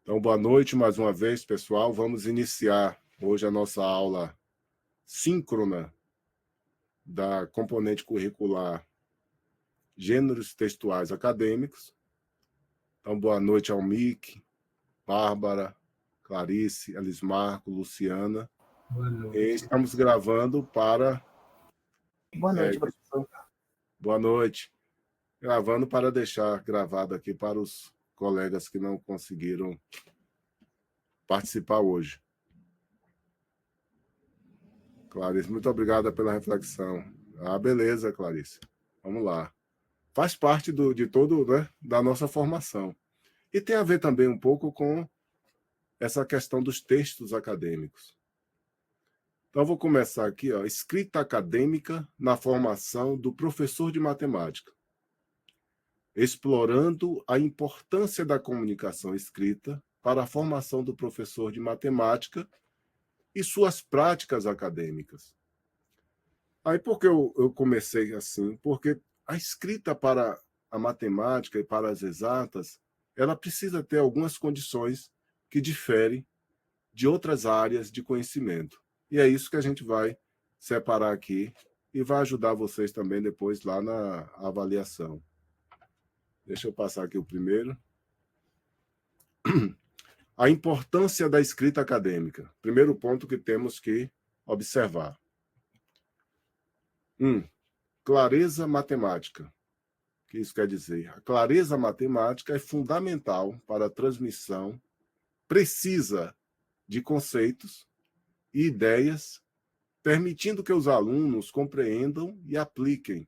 Então, boa noite mais uma vez, pessoal. Vamos iniciar hoje a nossa aula síncrona da componente curricular Gêneros Textuais Acadêmicos. Então, boa noite ao Mick, Bárbara, Clarice, Elismarco, Luciana. Boa noite. E estamos gravando para... Boa noite, professor. Boa noite. Gravando para deixar gravado aqui para os colegas que não conseguiram participar hoje. Clarice, muito obrigada pela reflexão. Ah, beleza, Clarice. Vamos lá. Faz parte de todo, né, da nossa formação. E tem a ver também um pouco com essa questão dos textos acadêmicos. Então, eu vou começar aqui, ó, escrita acadêmica na formação do professor de matemática, explorando a importância da comunicação escrita para a formação do professor de matemática e suas práticas acadêmicas. Aí, por que eu comecei assim? Porque a escrita para a matemática e para as exatas, ela precisa ter algumas condições que diferem de outras áreas de conhecimento. E é isso que a gente vai separar aqui e vai ajudar vocês também depois lá na avaliação. Deixa eu passar aqui o primeiro. A importância da escrita acadêmica. Primeiro ponto que temos que observar. 1. Clareza matemática. O que isso quer dizer? A clareza matemática é fundamental para a transmissão precisa de conceitos e ideias, permitindo que os alunos compreendam e apliquem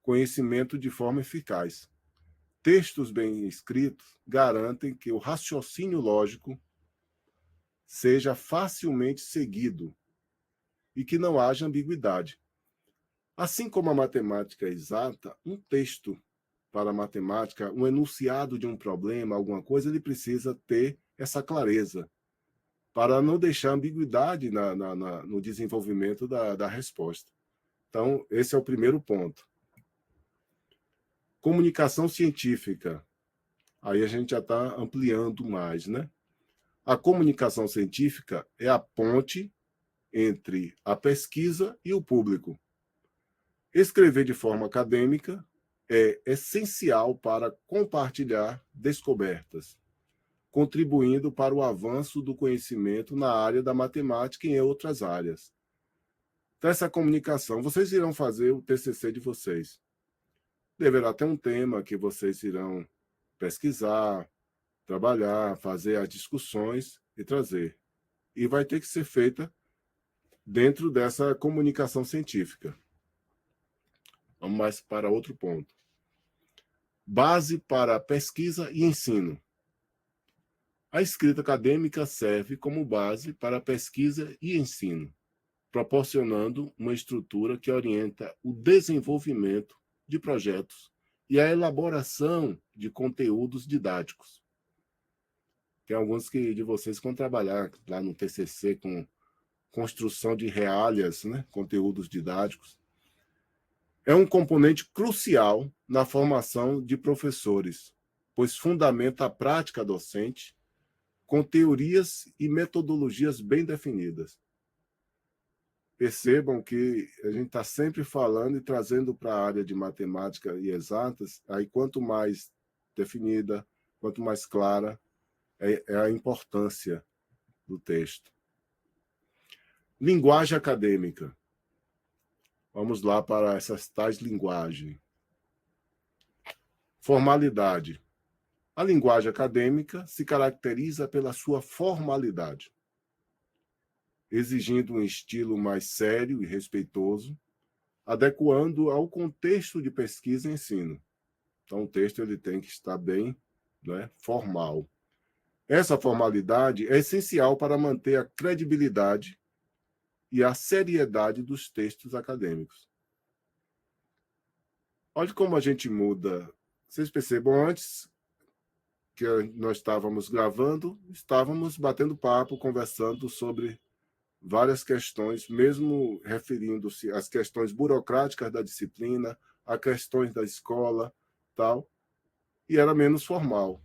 conhecimento de forma eficaz. Textos bem escritos garantem que o raciocínio lógico seja facilmente seguido e que não haja ambiguidade. Assim como a matemática exata, um texto para a matemática, um enunciado de um problema, alguma coisa, ele precisa ter essa clareza para não deixar ambiguidade no desenvolvimento da resposta. Então, esse é o primeiro ponto. Comunicação científica. Aí a gente já está ampliando mais, né? A comunicação científica é a ponte entre a pesquisa e o público. Escrever de forma acadêmica é essencial para compartilhar descobertas, contribuindo para o avanço do conhecimento na área da matemática e em outras áreas. Então, essa comunicação, vocês irão fazer o TCC de vocês. Deverá ter um tema que vocês irão pesquisar, trabalhar, fazer as discussões e trazer. E vai ter que ser feita dentro dessa comunicação científica. Vamos mais para outro ponto. Base para pesquisa e ensino. A escrita acadêmica serve como base para pesquisa e ensino, proporcionando uma estrutura que orienta o desenvolvimento de projetos e a elaboração de conteúdos didáticos. Tem alguns de vocês que vão trabalhar lá no TCC com construção de reálias, né? Conteúdos didáticos. É um componente crucial na formação de professores, pois fundamenta a prática docente com teorias e metodologias bem definidas. Percebam que a gente está sempre falando e trazendo para a área de matemática e exatas, aí quanto mais definida, quanto mais clara é a importância do texto. Linguagem acadêmica. Vamos lá para essas tais linguagens. Formalidade. A linguagem acadêmica se caracteriza pela sua formalidade, exigindo um estilo mais sério e respeitoso, adequando ao contexto de pesquisa e ensino. Então, o texto ele tem que estar bem, né, formal. Essa formalidade é essencial para manter a credibilidade e a seriedade dos textos acadêmicos. Olha como a gente muda. Vocês percebam, antes que nós estávamos gravando, estávamos batendo papo, conversando sobre várias questões, mesmo referindo-se às questões burocráticas da disciplina, a questões da escola, tal, e era menos formal.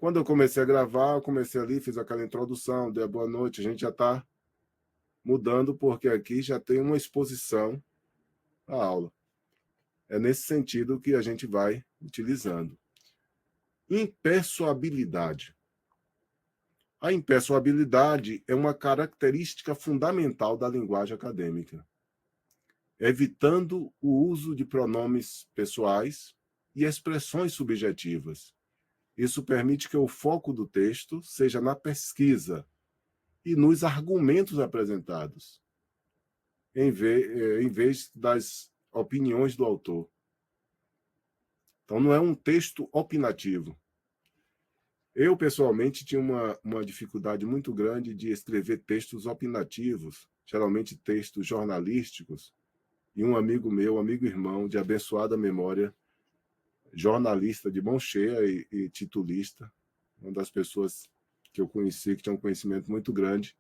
Quando eu comecei a gravar, eu comecei ali, fiz aquela introdução, dei a boa noite, a gente já está mudando, porque aqui já tem uma exposição à aula. É nesse sentido que a gente vai utilizando. Impessoabilidade. A impessoabilidade é uma característica fundamental da linguagem acadêmica, evitando o uso de pronomes pessoais e expressões subjetivas. Isso permite que o foco do texto seja na pesquisa e nos argumentos apresentados, em vez das opiniões do autor. Então, não é um texto opinativo. Eu, pessoalmente, tinha uma dificuldade muito grande de escrever textos opinativos, geralmente textos jornalísticos, e um amigo meu, amigo irmão, de abençoada memória, jornalista de mão cheia e titulista, uma das pessoas que eu conheci, que tinha um conhecimento muito grande,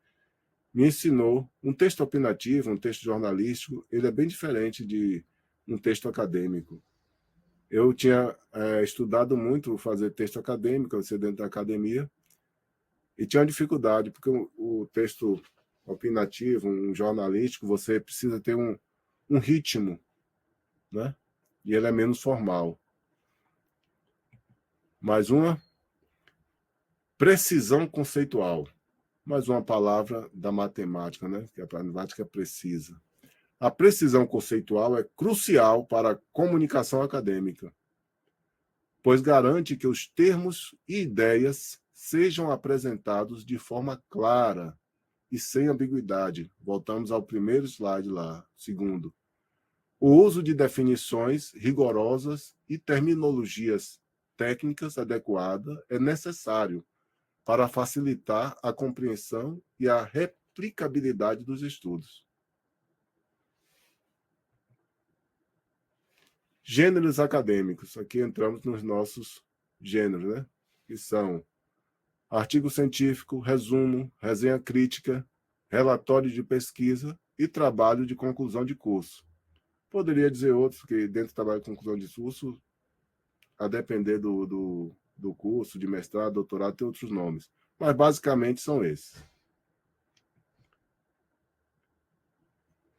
me ensinou um texto opinativo, um texto jornalístico, ele é bem diferente de um texto acadêmico. Eu tinha estudado muito fazer texto acadêmico, ser dentro da academia, e tinha uma dificuldade, porque o texto opinativo, um jornalístico, você precisa ter um ritmo, né? E ele é menos formal. Mais uma, precisão conceitual. Mais uma palavra da matemática, né? Que a matemática é precisa. A precisão conceitual é crucial para a comunicação acadêmica, pois garante que os termos e ideias sejam apresentados de forma clara e sem ambiguidade. Voltamos ao primeiro slide lá. Segundo, o uso de definições rigorosas e terminologias técnicas adequadas é necessário para facilitar a compreensão e a replicabilidade dos estudos. Gêneros acadêmicos. Aqui entramos nos nossos gêneros, né? Que são artigo científico, resumo, resenha crítica, relatório de pesquisa e trabalho de conclusão de curso. Poderia dizer outros, que dentro do trabalho de conclusão de curso, a depender do curso, de mestrado, doutorado, tem outros nomes. Mas basicamente são esses.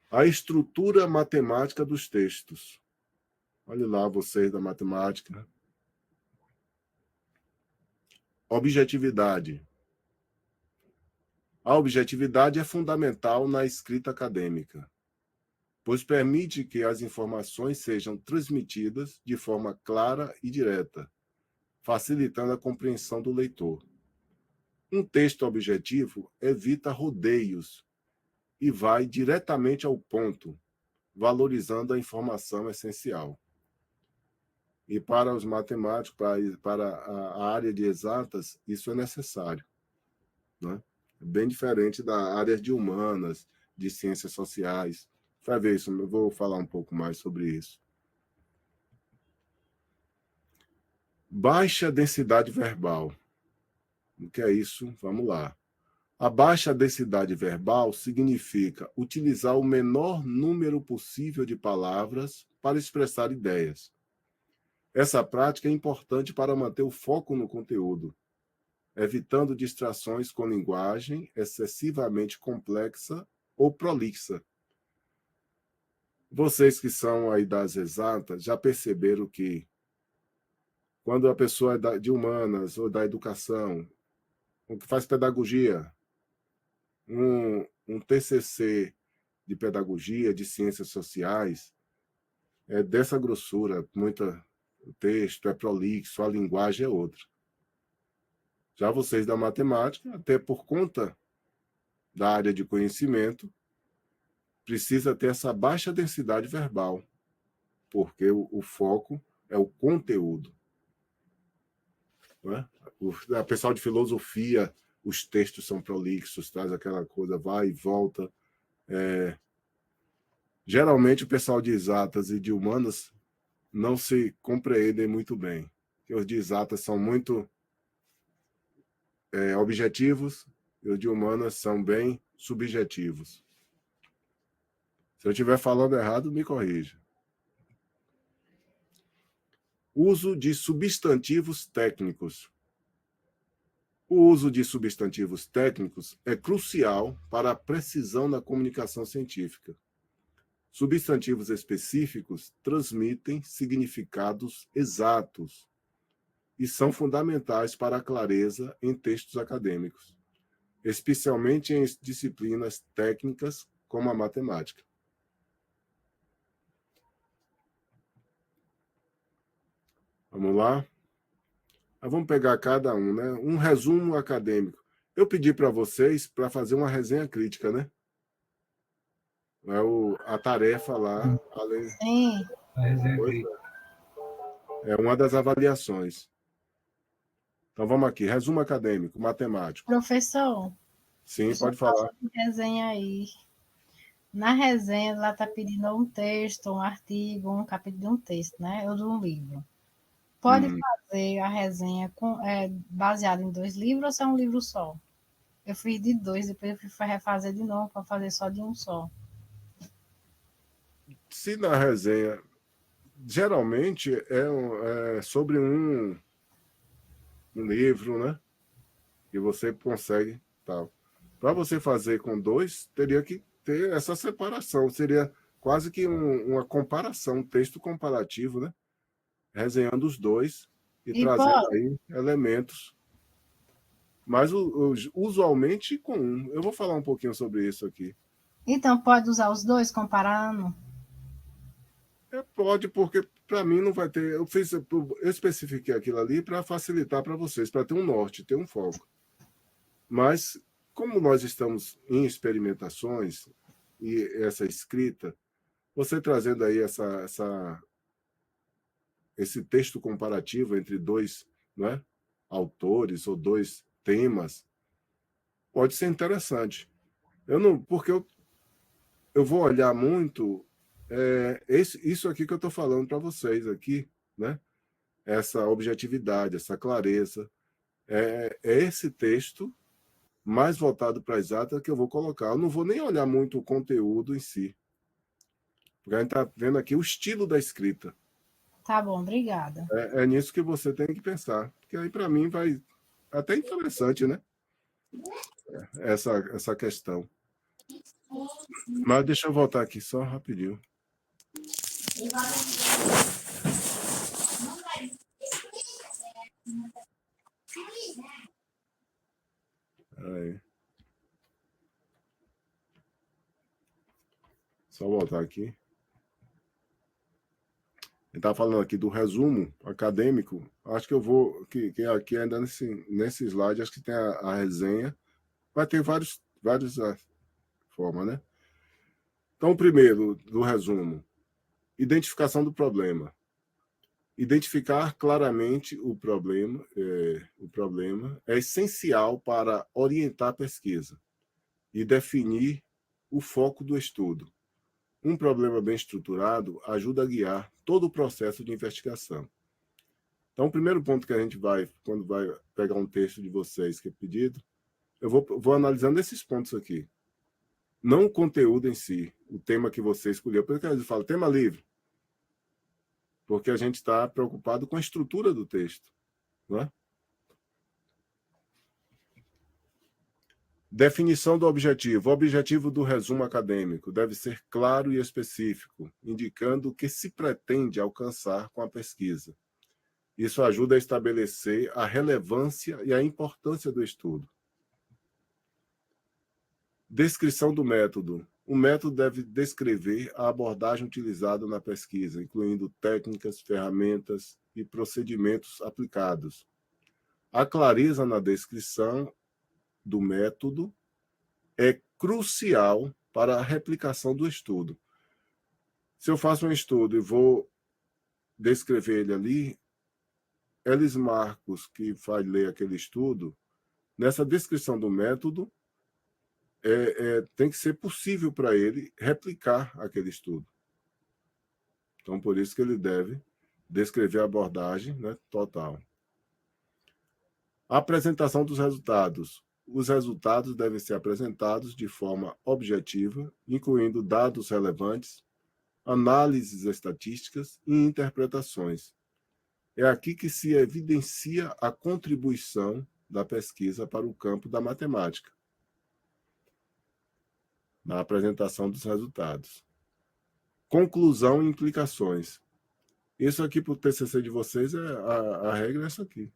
A estrutura matemática dos textos. Olhe lá vocês da matemática. Objetividade. A objetividade é fundamental na escrita acadêmica, pois permite que as informações sejam transmitidas de forma clara e direta, facilitando a compreensão do leitor. Um texto objetivo evita rodeios e vai diretamente ao ponto, valorizando a informação essencial. E para os matemáticos, para a área de exatas, isso é necessário, né? Bem diferente da área de humanas, de ciências sociais. Vai ver isso, eu vou falar um pouco mais sobre isso. Baixa densidade verbal. O que é isso? Vamos lá. A baixa densidade verbal significa utilizar o menor número possível de palavras para expressar ideias. Essa prática é importante para manter o foco no conteúdo, evitando distrações com linguagem excessivamente complexa ou prolixa. Vocês que são aí das exatas já perceberam que quando a pessoa é de humanas ou da educação, o que faz pedagogia, um TCC de pedagogia, de ciências sociais, é dessa grossura, o texto é prolixo, a linguagem é outra. Já vocês da matemática, até por conta da área de conhecimento, precisa ter essa baixa densidade verbal, porque o foco é o conteúdo. Não é? O pessoal de filosofia, os textos são prolixos, traz aquela coisa, vai e volta. Geralmente o pessoal de exatas e de humanas não se compreendem muito bem. Porque os de exatas são muito objetivos e os de humanas são bem subjetivos. Se eu estiver falando errado, me corrija. Uso de substantivos técnicos. O uso de substantivos técnicos é crucial para a precisão na comunicação científica. Substantivos específicos transmitem significados exatos e são fundamentais para a clareza em textos acadêmicos, especialmente em disciplinas técnicas como a matemática. Vamos lá? Vamos pegar cada um, né? Um resumo acadêmico. Eu pedi para vocês para fazer uma resenha crítica, né? A tarefa lá. Sim. É uma das avaliações. Então vamos aqui. Resumo acadêmico, matemático. Professor. Sim, pode falar. Resenha aí. Na resenha, ela está pedindo um texto, um artigo, um capítulo de um texto, né? Ou de um livro. Pode fazer a resenha baseada em 2 livros ou se é um livro só? Eu fiz de 2, depois eu fui refazer de novo para fazer só de um só. Se na resenha, geralmente é sobre um livro, né? Que você consegue, tal. Para você fazer com 2, teria que ter essa separação. Seria quase que uma comparação, um texto comparativo, né? Resenhando os 2 e trazendo aí elementos. Mas usualmente com um. Eu vou falar um pouquinho sobre isso aqui. Então, pode usar os 2 comparando? Pode, porque para mim não vai ter. Eu especifiquei aquilo ali para facilitar para vocês, para ter um norte, ter um foco. Mas, como nós estamos em experimentações e essa escrita, você trazendo aí esse texto comparativo entre 2, né, autores ou 2 temas, pode ser interessante. Porque eu vou olhar muito isso aqui que eu estou falando para vocês aqui, né? Essa objetividade, essa clareza. É esse texto mais voltado para a exata que eu vou colocar. Eu não vou nem olhar muito o conteúdo em si. Porque a gente está vendo aqui o estilo da escrita. Tá bom, obrigada. É nisso que você tem que pensar. Porque aí, para mim, vai até interessante, né? Essa questão. Mas deixa eu voltar aqui só rapidinho. Aí. Só voltar aqui. Ele está falando aqui do resumo acadêmico. Acho que eu vou. Que aqui ainda nesse slide, acho que tem a resenha. Vai ter várias formas, né? Então, o primeiro do resumo: identificação do problema. Identificar claramente o problema é essencial para orientar a pesquisa e definir o foco do estudo. Um problema bem estruturado ajuda a guiar todo o processo de investigação. Então, o primeiro ponto que a gente quando vai pegar um texto de vocês que é pedido, eu vou analisando esses pontos aqui. Não o conteúdo em si, o tema que você escolheu. Por isso que eu falo, tema livre. Porque a gente está preocupado com a estrutura do texto, não é? Definição do objetivo. O objetivo do resumo acadêmico deve ser claro e específico, indicando o que se pretende alcançar com a pesquisa. Isso ajuda a estabelecer a relevância e a importância do estudo. Descrição do método. O método deve descrever a abordagem utilizada na pesquisa, incluindo técnicas, ferramentas e procedimentos aplicados. A clareza na descrição do método é crucial para a replicação do estudo. Se eu faço um estudo e vou descrever ele ali, Elis Marcos, que vai ler aquele estudo, nessa descrição do método, tem que ser possível para ele replicar aquele estudo. Então, por isso que ele deve descrever a abordagem, né, total. A apresentação dos resultados. Os resultados devem ser apresentados de forma objetiva, incluindo dados relevantes, análises estatísticas e interpretações. É aqui que se evidencia a contribuição da pesquisa para o campo da matemática, na apresentação dos resultados. Conclusão e implicações. Isso aqui para o TCC de vocês, a regra é essa aqui.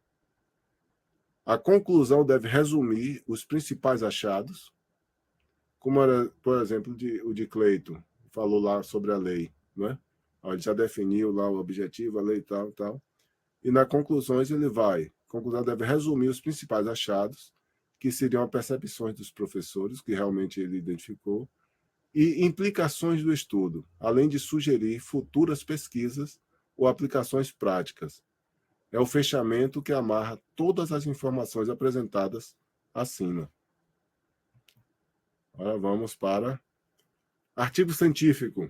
A conclusão deve resumir os principais achados, como era, por exemplo, o de Clayton, falou lá sobre a lei, não é? Ele já definiu lá o objetivo, a lei e tal, tal. E nas conclusões ele vai. A conclusão deve resumir os principais achados, que seriam as percepções dos professores, que realmente ele identificou, e implicações do estudo, além de sugerir futuras pesquisas ou aplicações práticas. É o fechamento que amarra todas as informações apresentadas acima. Agora vamos para artigo científico.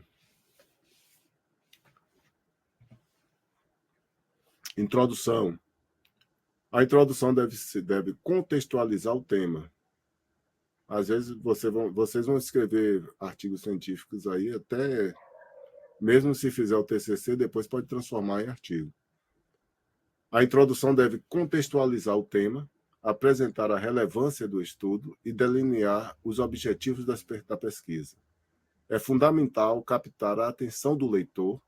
Introdução. A introdução deve contextualizar o tema. Às vezes vocês vão escrever artigos científicos aí, até mesmo se fizer o TCC, depois pode transformar em artigo. A introdução deve contextualizar o tema, apresentar a relevância do estudo e delinear os objetivos da pesquisa. É fundamental captar a atenção do leitor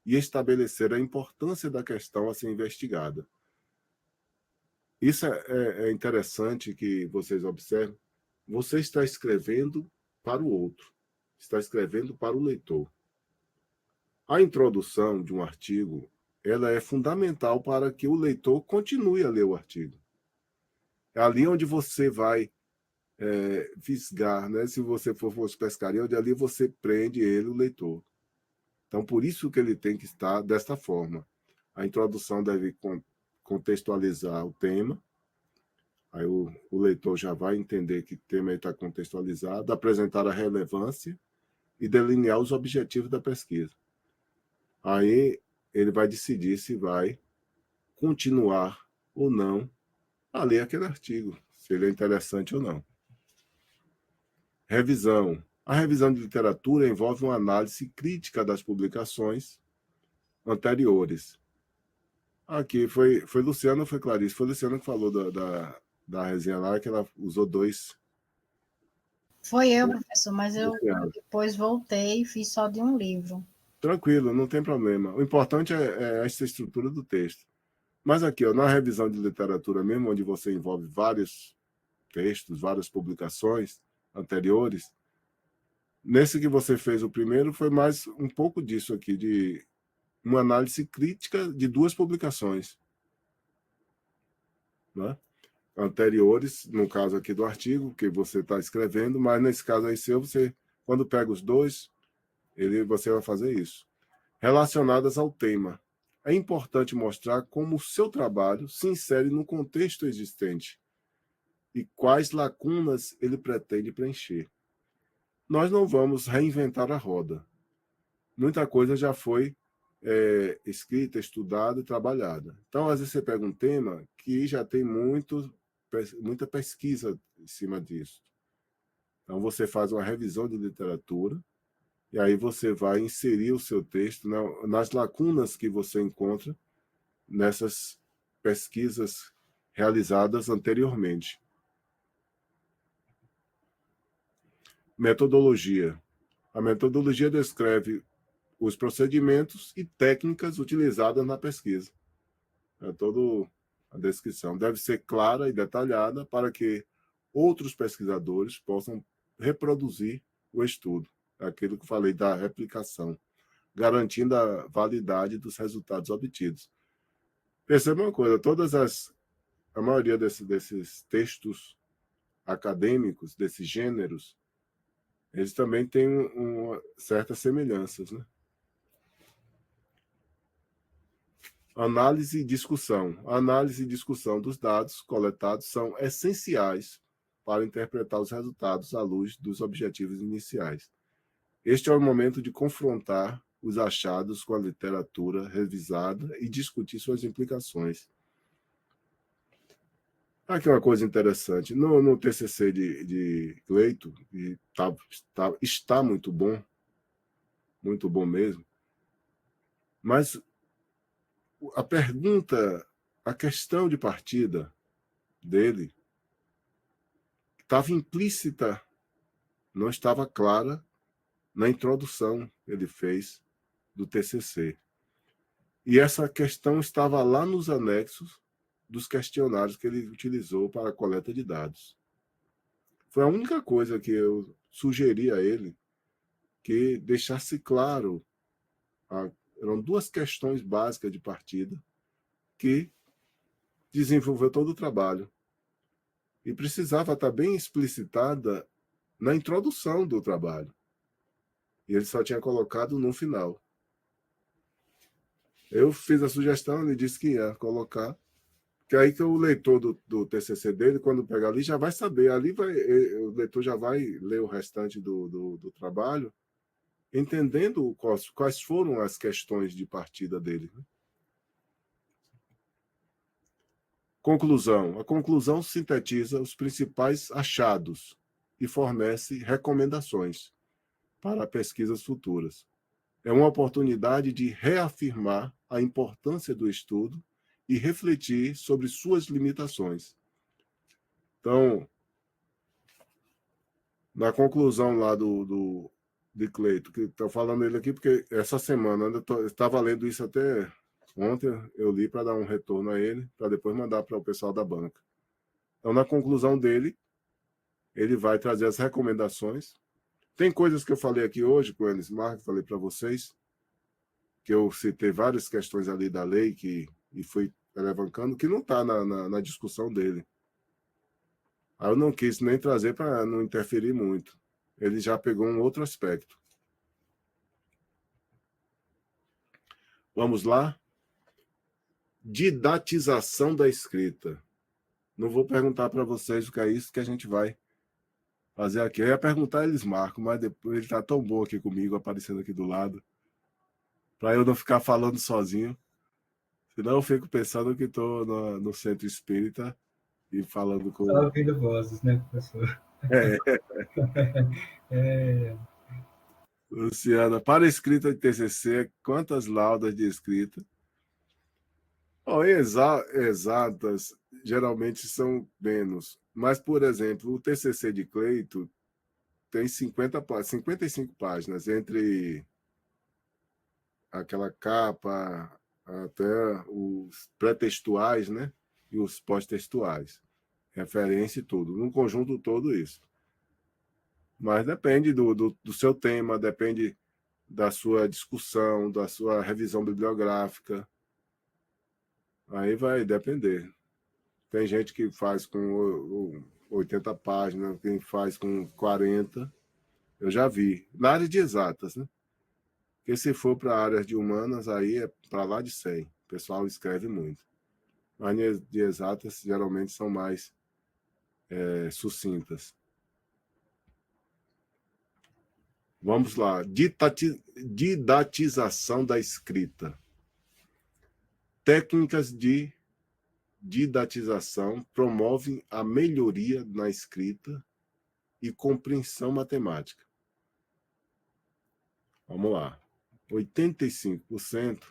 e estabelecer a importância da questão a ser investigada. Isso é interessante que vocês observem. Você está escrevendo para o outro, está escrevendo para o leitor. A introdução de um artigo, ela é fundamental para que o leitor continue a ler o artigo. É ali onde você vai fisgar, né? Se você for pescaria, onde ali você prende ele, o leitor. Então, por isso que ele tem que estar desta forma. A introdução deve contextualizar o tema. Aí o leitor já vai entender que o tema está contextualizado, apresentar a relevância e delinear os objetivos da pesquisa. Aí ele vai decidir se vai continuar ou não a ler aquele artigo, se ele é interessante ou não. Revisão. A revisão de literatura envolve uma análise crítica das publicações anteriores. Aqui foi Luciana ou foi Clarice? Foi Luciana que falou da resenha lá, que ela usou 2. Foi eu, professor, mas eu depois voltei e fiz só de um livro. Tranquilo, não tem problema. O importante é essa estrutura do texto. Mas aqui, ó, na revisão de literatura mesmo, onde você envolve vários textos, várias publicações anteriores, nesse que você fez o primeiro, foi mais um pouco disso aqui, de uma análise crítica de 2 publicações, né? Anteriores, no caso aqui do artigo que você está escrevendo, mas nesse caso aí seu, você, quando pega os 2, você vai fazer isso. Relacionadas ao tema. É importante mostrar como o seu trabalho se insere no contexto existente e quais lacunas ele pretende preencher. Nós não vamos reinventar a roda. Muita coisa já foi escrita, estudada e trabalhada. Então, às vezes você pega um tema que já tem muita pesquisa em cima disso. Então, você faz uma revisão de literatura e aí você vai inserir o seu texto nas lacunas que você encontra nessas pesquisas realizadas anteriormente. Metodologia. A metodologia descreve os procedimentos e técnicas utilizadas na pesquisa. É toda a descrição. Deve ser clara e detalhada para que outros pesquisadores possam reproduzir o estudo. É aquilo que eu falei da replicação, garantindo a validade dos resultados obtidos. Perceba uma coisa, a maioria desses textos acadêmicos, desses gêneros, eles também têm certas semelhanças, né? Análise e discussão. A análise e discussão dos dados coletados são essenciais para interpretar os resultados à luz dos objetivos iniciais. Este é o momento de confrontar os achados com a literatura revisada e discutir suas implicações. Aqui uma coisa interessante. No TCC de Clayton, está muito bom mesmo, mas a questão de partida dele estava implícita, não estava clara na introdução que ele fez do TCC. E essa questão estava lá nos anexos dos questionários que ele utilizou para a coleta de dados. Foi a única coisa que eu sugeri a ele que deixasse claro. Eram duas questões básicas de partida que desenvolveu todo o trabalho. E precisava estar bem explicitada na introdução do trabalho. E ele só tinha colocado no final. Eu fiz a sugestão, ele disse que ia colocar, que aí que o leitor do TCC dele, quando pegar ali, já vai saber. Ali o leitor já vai ler o restante do trabalho, entendendo quais foram as questões de partida dele. Conclusão. A conclusão sintetiza os principais achados e fornece recomendações para pesquisas futuras. É uma oportunidade de reafirmar a importância do estudo e refletir sobre suas limitações. Então, na conclusão lá de Cleito, que estou falando ele aqui porque essa semana, eu estava lendo isso até ontem, eu li para dar um retorno a ele, para depois mandar para o pessoal da banca. Então, na conclusão dele, ele vai trazer as recomendações. Tem coisas que eu falei aqui hoje com eles, Marcos, falei para vocês, que eu citei várias questões ali da lei e fui alavancando, que não está na discussão dele. Aí eu não quis nem trazer para não interferir muito. Ele já pegou um outro aspecto. Vamos lá? Didatização da escrita. Não vou perguntar para vocês o que é isso que a gente vai fazer aqui. Eu ia perguntar a eles, Marco, mas depois ele está tão bom aqui comigo, aparecendo aqui do lado, para eu não ficar falando sozinho. Senão eu fico pensando que estou no centro espírita e falando com... Só ouvindo vozes, né, professor? Luciana, para a escrita de TCC, quantas laudas de escrita? Oh, exatas, geralmente são menos. Mas, por exemplo, o TCC de Cleito tem 55 páginas, entre aquela capa até os pré-textuais, né? E os pós-textuais. Referência e tudo. No conjunto todo isso. Mas depende do seu tema, depende da sua discussão, da sua revisão bibliográfica. Aí vai depender. Tem gente que faz com 80 páginas, quem faz com 40. Eu já vi. Na área de exatas, né? Porque se for para áreas de humanas, aí é para lá de 100. O pessoal escreve muito. Mas de exatas, geralmente, são mais sucintas. Vamos lá. Didatização da escrita. Técnicas de didatização promovem a melhoria na escrita e compreensão matemática. Vamos lá. 85%.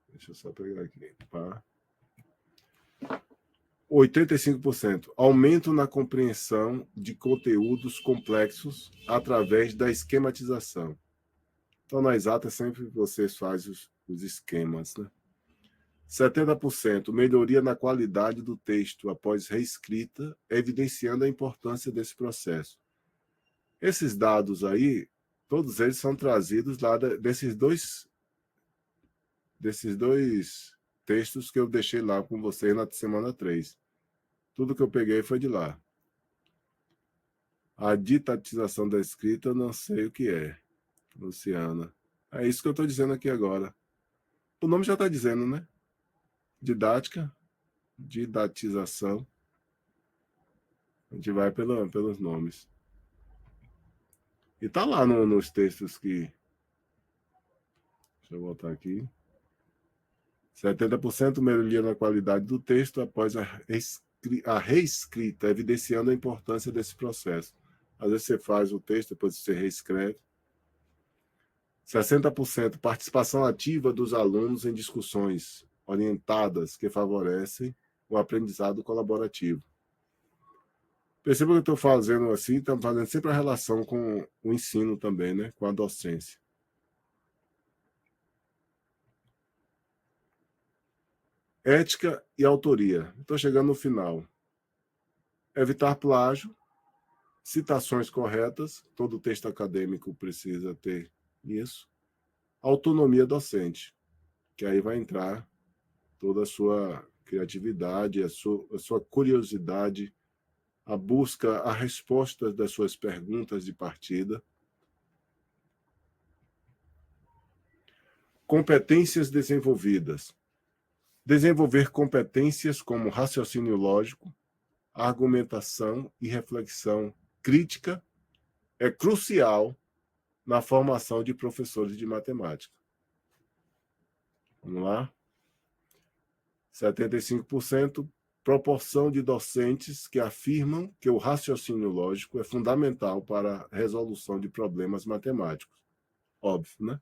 Deixa eu só pegar aqui. 85%. Aumento na compreensão de conteúdos complexos através da esquematização. Então, na exata, sempre vocês fazem os esquemas, né? 70%. Melhoria na qualidade do texto após reescrita, evidenciando a importância desse processo. Esses dados aí, todos eles são trazidos lá desses dois textos que eu deixei lá com vocês na semana 3. Tudo que eu peguei foi de lá. A didatização da escrita, eu não sei o que é, Luciana. É isso que eu estou dizendo aqui agora. O nome já está dizendo, né? Didática, didatização. A gente vai pelos nomes. E está lá nos textos que... Deixa eu voltar aqui. 70% melhoria na qualidade do texto após a reescrita, evidenciando a importância desse processo. Às vezes você faz o texto, depois você reescreve. 60% participação ativa dos alunos em discussões orientadas que favorecem o aprendizado colaborativo. Perceba que eu estou fazendo assim, estamos fazendo sempre a relação com o ensino também, né? Com a docência. Ética e autoria. Estou chegando no final. Evitar plágio, citações corretas, todo texto acadêmico precisa ter isso. Autonomia docente, que aí vai entrar toda a sua criatividade, a sua curiosidade, a busca, a resposta das suas perguntas de partida. Competências desenvolvidas. Desenvolver competências como raciocínio lógico, argumentação e reflexão crítica é crucial na formação de professores de matemática. Vamos lá? 75%, proporção de docentes que afirmam que o raciocínio lógico é fundamental para a resolução de problemas matemáticos. Óbvio, né?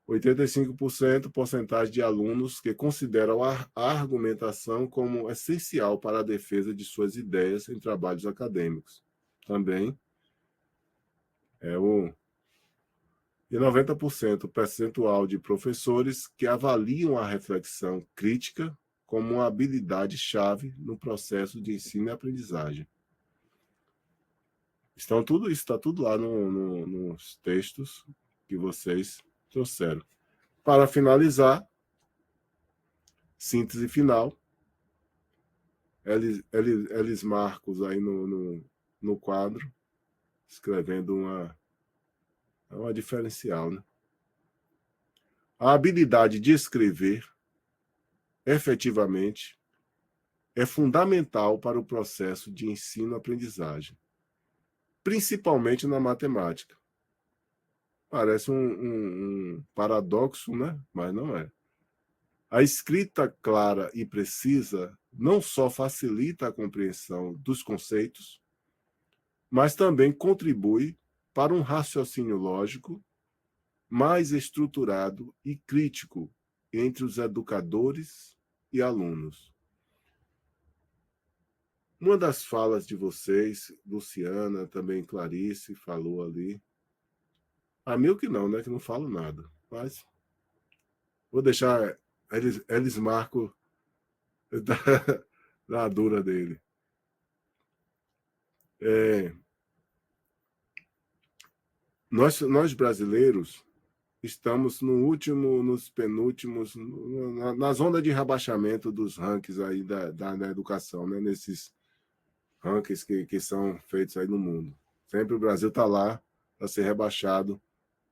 85%, porcentagem de alunos que consideram a argumentação como essencial para a defesa de suas ideias em trabalhos acadêmicos. Também é o... E 90%, percentual de professores que avaliam a reflexão crítica como uma habilidade-chave no processo de ensino e aprendizagem. Tudo isso está tudo lá nos textos que vocês trouxeram. Para finalizar, síntese final, Elis Marcos aí no quadro, escrevendo uma diferencial, né? A habilidade de escrever, efetivamente, é fundamental para o processo de ensino-aprendizagem, principalmente na matemática. Parece um paradoxo, né? Mas não é. A escrita clara e precisa não só facilita a compreensão dos conceitos, mas também contribui para um raciocínio lógico mais estruturado e crítico entre os educadores e alunos. Uma das falas de vocês, Luciana, também Clarice, falou ali. A mim que não, né? Que não falo nada. Mas vou deixar Elis Marco da dura dele. Nós brasileiros estamos nos penúltimos, na zona de rebaixamento dos rankings aí da educação, né? Nesses rankings que são feitos aí no mundo. Sempre o Brasil está lá para ser rebaixado.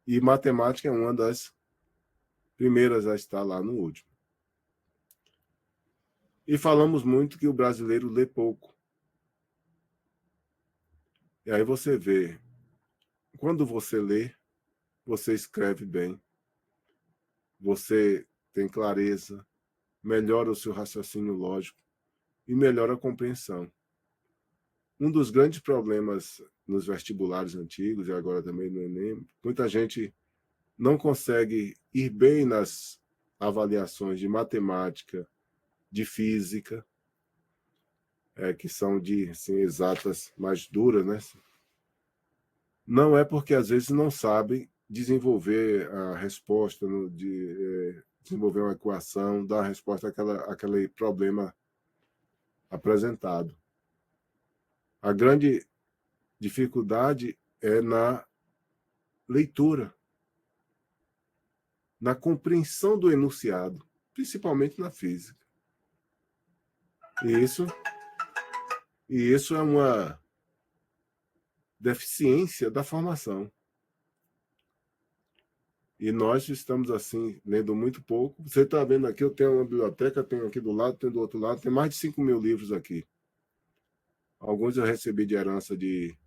E matemática é uma das primeiras a estar lá no último. E falamos muito que o brasileiro lê pouco. E aí você vê, quando você lê, você escreve bem, você tem clareza, melhora o seu raciocínio lógico e melhora a compreensão. Um dos grandes problemas nos vestibulares antigos, e agora também no Enem, muita gente não consegue ir bem nas avaliações de matemática, de física, que são de assim, exatas mais duras, né? Não é porque às vezes não sabem desenvolver a resposta, desenvolver uma equação, dar a resposta àquele problema apresentado. A grande dificuldade é na leitura, na compreensão do enunciado, principalmente na física. E isso é uma deficiência da formação. E nós estamos, assim, lendo muito pouco. Você está vendo aqui, eu tenho uma biblioteca, tenho aqui do lado, tenho do outro lado, tem mais de 5.000 livros aqui. Alguns eu recebi de herança de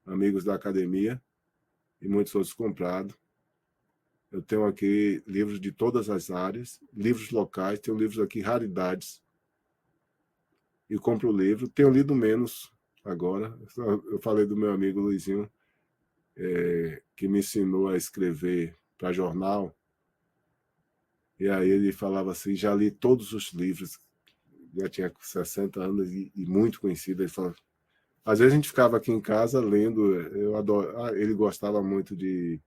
amigos da academia e muitos outros comprados. Eu tenho aqui livros de todas as áreas, livros locais, tenho livros aqui, raridades. E compro o livro. Tenho lido menos agora. Eu falei do meu amigo Luizinho, que me ensinou a escrever para jornal. E aí ele falava assim, já li todos os livros, já tinha 60 anos e muito conhecido. Ele falava, às vezes a gente ficava aqui em casa lendo, eu adoro, ele gostava muito de,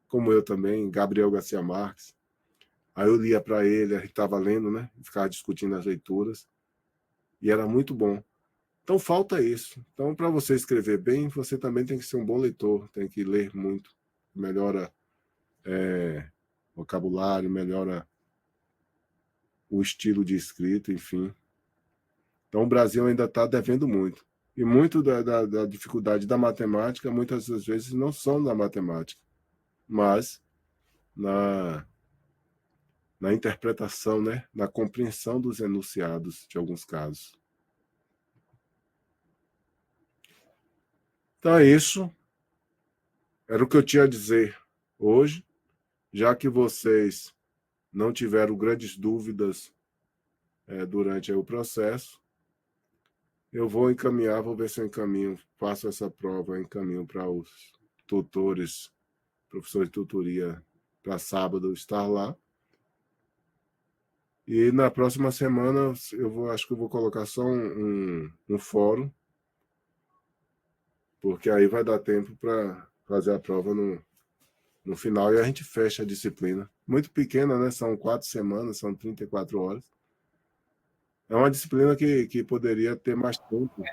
como eu também, Gabriel Garcia Marques. Aí eu lia para ele, a gente estava lendo, né? Ficava discutindo as leituras, e era muito bom. Então falta isso. Então, para você escrever bem, você também tem que ser um bom leitor, tem que ler muito. Melhora vocabulário, melhora o estilo de escrita, enfim. Então, o Brasil ainda está devendo muito. E muito da dificuldade da matemática, muitas das vezes, não são da matemática, mas na interpretação, né? Na compreensão dos enunciados, de alguns casos. Então, é isso. Era o que eu tinha a dizer hoje, já que vocês não tiveram grandes dúvidas durante o processo. Eu vou encaminhar, vou ver se eu encaminho, faço essa prova, encaminho para os tutores, professores de tutoria, para sábado estar lá. E na próxima semana acho que eu vou colocar só um fórum, porque aí vai dar tempo para fazer a prova no final e a gente fecha a disciplina. Muito pequena, né? São 4 semanas, são 34 horas. É uma disciplina que poderia ter mais tempo.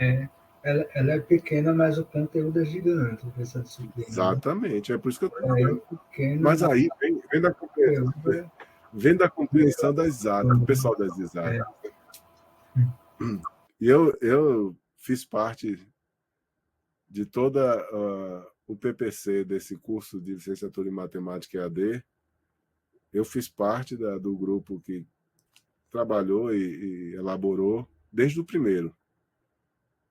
Ela é pequena, mas o conteúdo é gigante essa disciplina, né? Exatamente, é por isso que eu estou Ela é dizendo. pequena, Mas mas aí o conteúdo é vem da compreensão das exatas, do pessoal das é, exatas. E eu fiz parte de toda o PPC desse curso de licenciatura em matemática EAD. Eu fiz parte do grupo que trabalhou e elaborou desde o primeiro.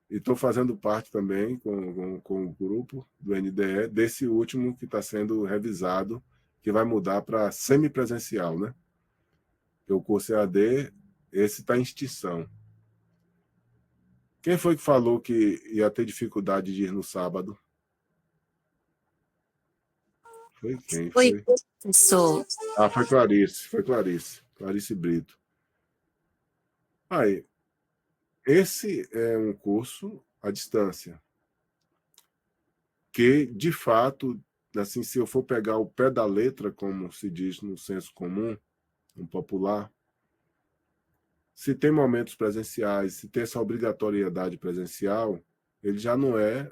E estou fazendo parte também com o grupo do NDE desse último que está sendo revisado, que vai mudar para semipresencial, né? Porque o curso EAD, esse está em extinção. Quem foi que falou que ia ter dificuldade de ir no sábado? Foi quem? Oi, Foi? professor. Ah, foi Clarice. Foi Clarice. Clarice Brito. Aí, esse é um curso à distância, que, de fato, assim, se eu for pegar o pé da letra, como se diz no senso comum, no popular, se tem momentos presenciais, se tem essa obrigatoriedade presencial, ele já não é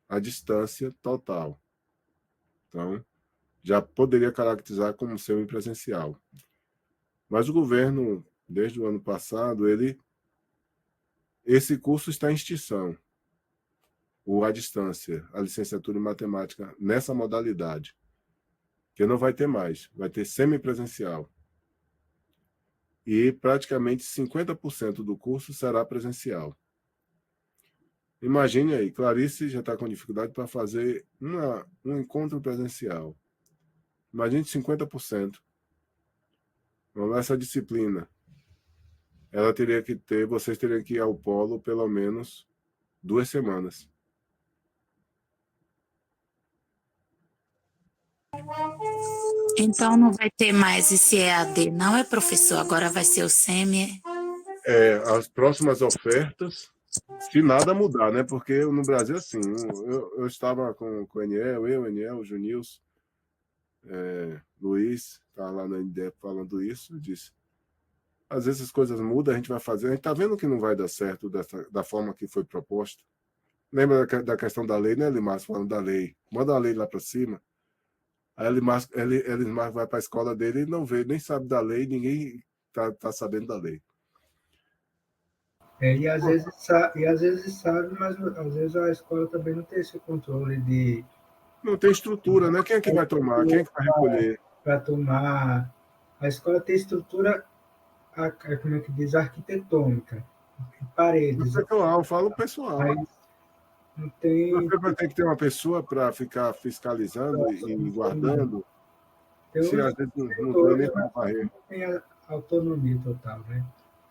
a distância total. Então, já poderia caracterizar como semipresencial. Mas o governo, desde o ano passado, esse curso está em extinção, o à distância, a licenciatura em matemática, nessa modalidade, que não vai ter mais, vai ter semipresencial. E praticamente 50% do curso será presencial. Imagine aí, Clarice já está com dificuldade para fazer um encontro presencial. Imagine 50%. Nessa disciplina, ela teria que ter, vocês teriam que ir ao polo pelo menos 2 semanas. Então não vai ter mais esse EAD, não é, professor? Agora vai ser o SEMI. As próximas ofertas, se nada mudar, né? Porque no Brasil, assim, eu estava com o Eniel, o Junils, Luiz, estava lá na NDE falando isso, disse, às vezes as coisas mudam, a gente vai fazer, a gente está vendo que não vai dar certo da forma que foi proposta. Lembra da questão da lei, né, Elimar, falando da lei? Manda a lei lá para cima. Aí Elimar vai para a escola dele e não vê, nem sabe da lei, ninguém tá sabendo da lei. e às vezes sabe, mas às vezes a escola também não tem esse controle de Não tem estrutura, né? Quem é que vai tomar? Quem é que vai recolher? para tomar. A escola tem estrutura, como é que diz, arquitetônica, O paredes, pessoal, eu falo pessoal. mas não tem, Você vai ter que ter uma pessoa para ficar fiscalizando e guardando, tem se uns às vezes não tem nem setores, como mas varrer. não tem a autonomia total, né?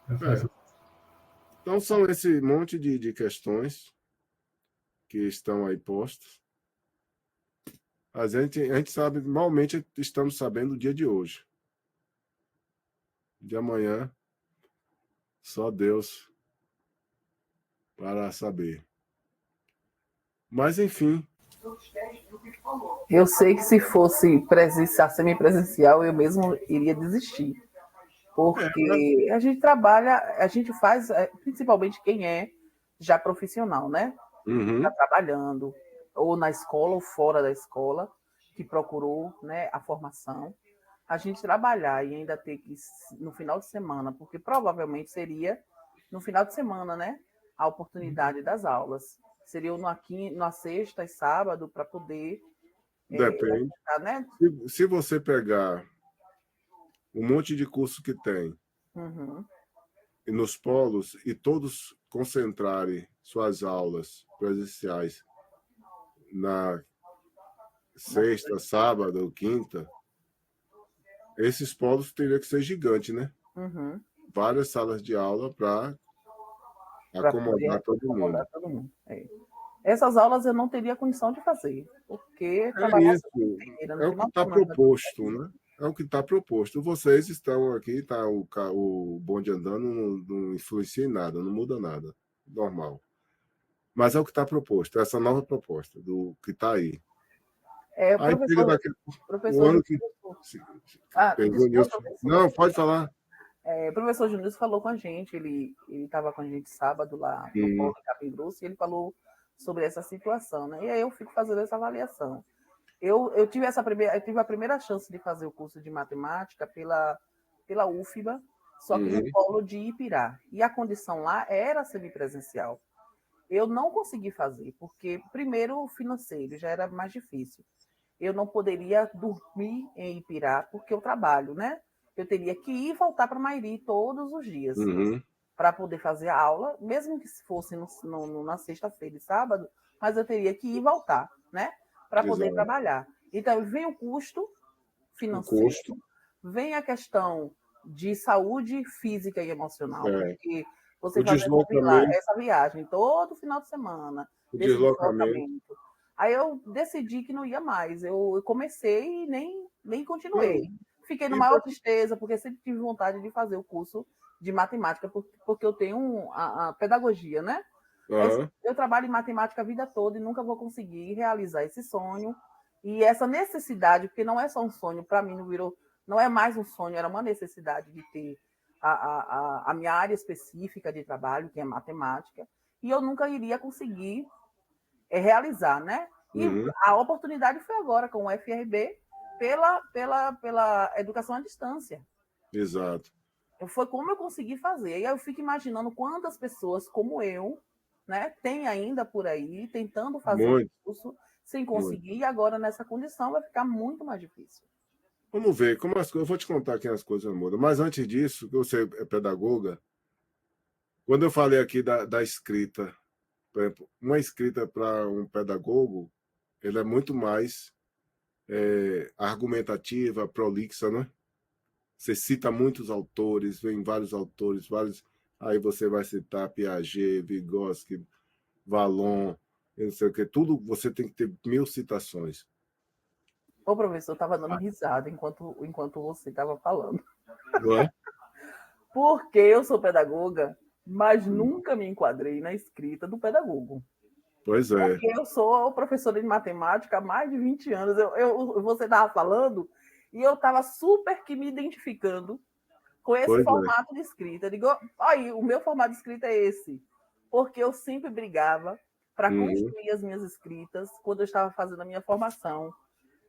Para fazer. Então, são esse monte de questões que estão aí postas. A gente sabe, normalmente estamos sabendo o dia de hoje. De amanhã, só Deus para saber. Mas, enfim. Eu sei que se fosse presencial, semipresencial, eu mesmo iria desistir. Porque a gente trabalha, a gente faz, principalmente quem é já profissional, né? Uhum. Está trabalhando, ou na escola, ou fora da escola, que procurou, né, a formação. A gente trabalhar e ainda ter que, no final de semana, porque provavelmente seria no final de semana, né? A oportunidade das aulas. Seria na sexta e sábado, para poder. Depende. Né? Se você pegar um monte de curso que tem, Uhum. e nos polos, e todos concentrarem suas aulas presenciais na sexta, sábado ou quinta, esses polos teriam que ser gigantes, né? Uhum. Várias salas de aula para acomodar todo mundo. Essas aulas eu não teria condição de fazer, porque É isso. É o que está proposto, né? É o que está proposto. Vocês estão aqui, tá o bonde andando, não influencia em nada, não muda nada. Normal. Mas é o que está proposto, essa nova proposta do que está aí. Aí chega daquele o ano que. Não, pode falar. O professor Júnior falou com a gente, ele estava com a gente sábado lá no Polo em Capim Grosso, e ele falou sobre essa situação, né? E aí eu fico fazendo essa avaliação. Eu tive a primeira chance de fazer o curso de matemática pela UFBA, só que no Polo de Ipirá. E a condição lá era semipresencial. Eu não consegui fazer, porque, primeiro, o financeiro já era mais difícil. Eu não poderia dormir em Ipirá, porque eu trabalho, né? Eu teria que ir e voltar para Mairi todos os dias para poder fazer a aula, mesmo que fosse na sexta-feira e sábado, mas eu teria que ir e voltar, né? Para poder trabalhar. Então, vem o custo financeiro, vem a questão de saúde física e emocional, porque você fazendo essa viagem todo final de semana, desse deslocamento. Aí eu decidi que não ia mais. Eu comecei e nem continuei. Fiquei numa maior tristeza, porque sempre tive vontade de fazer o curso de matemática, porque eu tenho a pedagogia, né? Eu trabalho em matemática a vida toda e nunca vou conseguir realizar esse sonho. E essa necessidade, porque não é só um sonho, para mim não é mais um sonho, era uma necessidade de ter a minha área específica de trabalho, que é matemática, e eu nunca iria conseguir realizar, né? E a oportunidade foi agora com o FRB pela educação à distância. Exato. Foi como eu consegui fazer. E aí eu fico imaginando quantas pessoas como eu, né, tem ainda por aí tentando fazer o curso sem conseguir, e agora nessa condição vai ficar muito mais difícil. Vamos ver como as coisas. Eu vou te contar que as coisas mudam. Mas antes disso, você é pedagoga. Quando eu falei aqui da escrita, por exemplo, uma escrita para um pedagogo, ele é muito mais argumentativa, prolixa, né? Você cita muitos autores, vem vários autores, aí você vai citar Piaget, Vygotsky, Vallon, não sei o que, tudo você tem que ter 1000 citações. O professor estava dando risada enquanto você estava falando. Não é? Porque eu sou pedagoga, mas nunca me enquadrei na escrita do pedagogo. Pois é. Porque eu sou professora de matemática há mais de 20 anos. Você estava falando e eu estava super que me identificando com esse formato de escrita. Eu digo, aí, o meu formato de escrita é esse. Porque eu sempre brigava para construir as minhas escritas quando eu estava fazendo a minha formação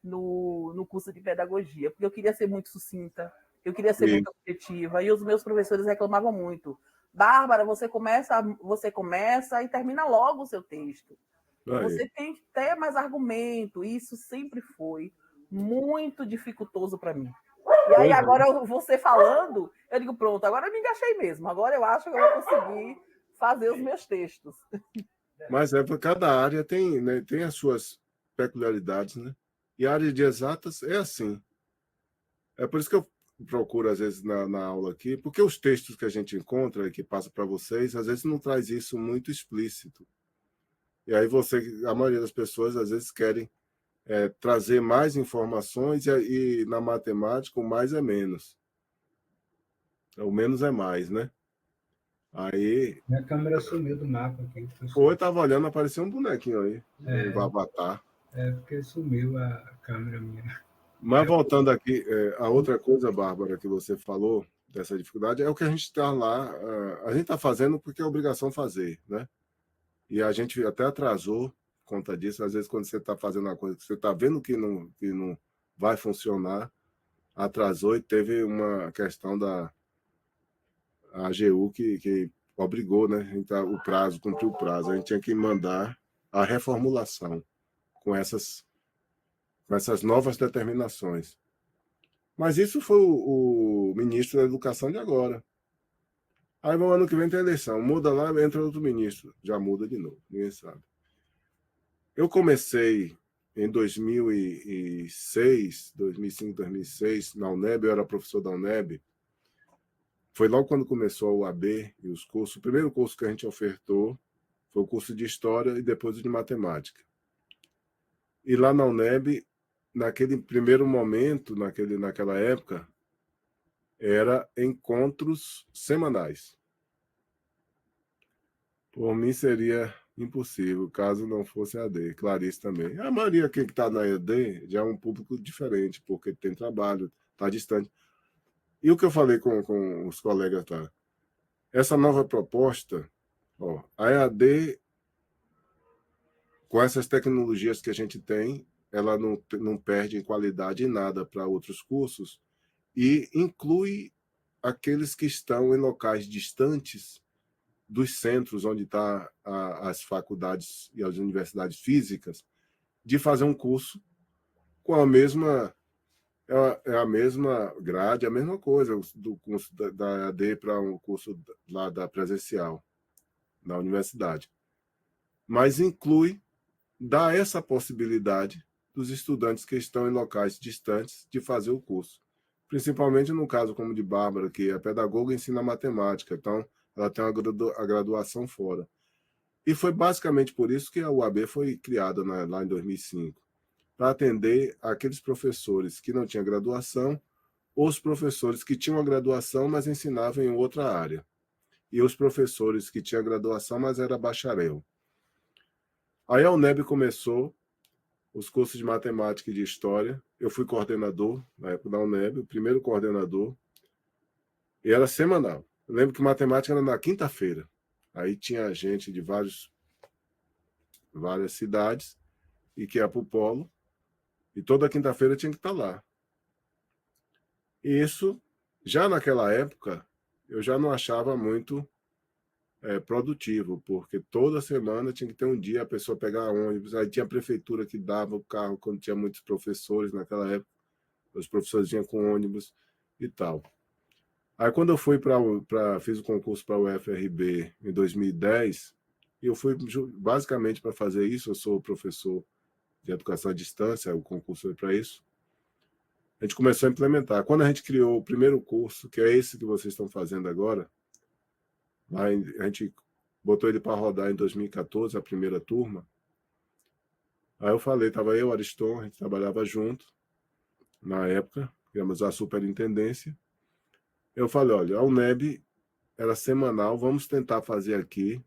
no curso de pedagogia. Porque eu queria ser muito sucinta, eu queria ser muito objetiva, e os meus professores reclamavam muito. Bárbara, você começa e termina logo o seu texto. Você tem que ter mais argumento. Isso sempre foi muito dificultoso para mim. E aí, agora, você falando, eu digo, pronto, agora eu me encaixei mesmo. Agora eu acho que eu vou conseguir fazer os meus textos. Mas cada área tem, né, tem as suas peculiaridades, né? E a área de exatas é assim. É por isso que eu procuro, às vezes, na aula aqui, porque os textos que a gente encontra e que passa para vocês, às vezes não traz isso muito explícito. E aí a maioria das pessoas, às vezes, querem trazer mais informações e na matemática o mais é menos. O menos é mais, né? Aí. Minha câmera sumiu do mapa aqui. Foi, tava olhando, apareceu um bonequinho aí. Um avatar. Porque sumiu a câmera minha. Mas voltando aqui, a outra coisa, Bárbara, que você falou dessa dificuldade é o que a gente está lá. A gente está fazendo porque é obrigação fazer, né? E a gente até atrasou por conta disso. Às vezes, quando você está fazendo uma coisa que você está vendo que não vai funcionar, atrasou, e teve uma questão da AGU que obrigou, né? O prazo, cumpriu o prazo. A gente tinha que mandar a reformulação com essas novas determinações. Mas isso foi o ministro da Educação de agora. Aí no ano que vem tem eleição, muda lá, entra outro ministro, já muda de novo, ninguém sabe. Eu comecei em 2006, 2005, 2006, na UNEB, eu era professor da UNEB. Foi logo quando começou a UAB e os cursos. O primeiro curso que a gente ofertou foi o curso de História e depois o de Matemática. E lá na UNEB, naquele primeiro momento, naquela época, era encontros semanais. Por mim seria impossível, caso não fosse AD. Clarice também. A maioria que está na ED já é um público diferente, porque tem trabalho, está distante. E o que eu falei com os colegas, tá? Essa nova proposta, a EAD, com essas tecnologias que a gente tem, ela não perde em qualidade em nada para outros cursos e inclui aqueles que estão em locais distantes dos centros onde estão as faculdades e as universidades físicas, de fazer um curso com a mesma grade, a mesma coisa do curso da EAD para um curso lá da presencial, na universidade. Mas dá essa possibilidade dos estudantes que estão em locais distantes de fazer o curso. Principalmente no caso como de Bárbara, que é pedagoga e ensina matemática, então ela tem a graduação fora. E foi basicamente por isso que a UAB foi criada lá em 2005, para atender aqueles professores que não tinham graduação, ou os professores que tinham a graduação, mas ensinavam em outra área, e os professores que tinham graduação, mas era bacharel. Aí a UNEB começou os cursos de matemática e de história. Eu fui coordenador na época da UNEB, o primeiro coordenador, e era semanal. Eu lembro que matemática era na quinta-feira. Aí tinha gente de várias cidades e que ia para o polo, e toda quinta-feira tinha que estar lá. E isso, já naquela época, eu já não achava muito produtivo, porque toda semana tinha que ter um dia a pessoa pegar ônibus. Aí tinha a prefeitura que dava o carro quando tinha muitos professores naquela época. Os professores vinham com ônibus e tal. Aí quando eu fui fiz o concurso para o UFRB em 2010, eu fui basicamente para fazer isso. Eu sou professor de educação à distância, o concurso foi para isso. A gente começou a implementar. Quando a gente criou o primeiro curso, que é esse que vocês estão fazendo agora, a gente botou ele para rodar em 2014, a primeira turma. Aí eu falei, estava eu, Ariston, a gente trabalhava junto, na época, criamos a superintendência. Eu falei, olha, a UNEB era semanal, vamos tentar fazer aqui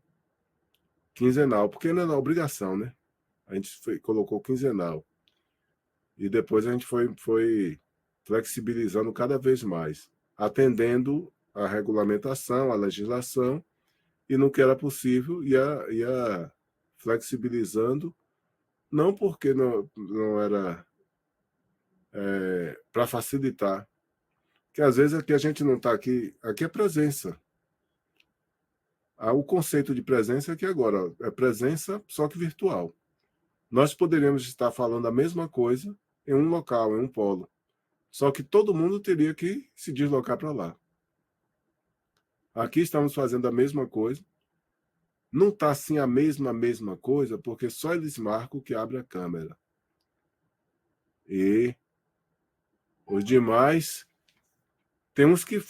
quinzenal, porque não é na obrigação, né? A gente colocou quinzenal. E depois a gente foi flexibilizando cada vez mais, atendendo a regulamentação, a legislação, e no que era possível ia flexibilizando, não porque não era para facilitar, que às vezes aqui a gente não está aqui é presença. O conceito de presença aqui agora é presença, só que virtual. Nós poderíamos estar falando a mesma coisa em um local, em um polo, só que todo mundo teria que se deslocar para lá. Aqui estamos fazendo a mesma coisa. Não está assim a mesma coisa, porque só eles marcam que abre a câmera. E os demais, tem uns que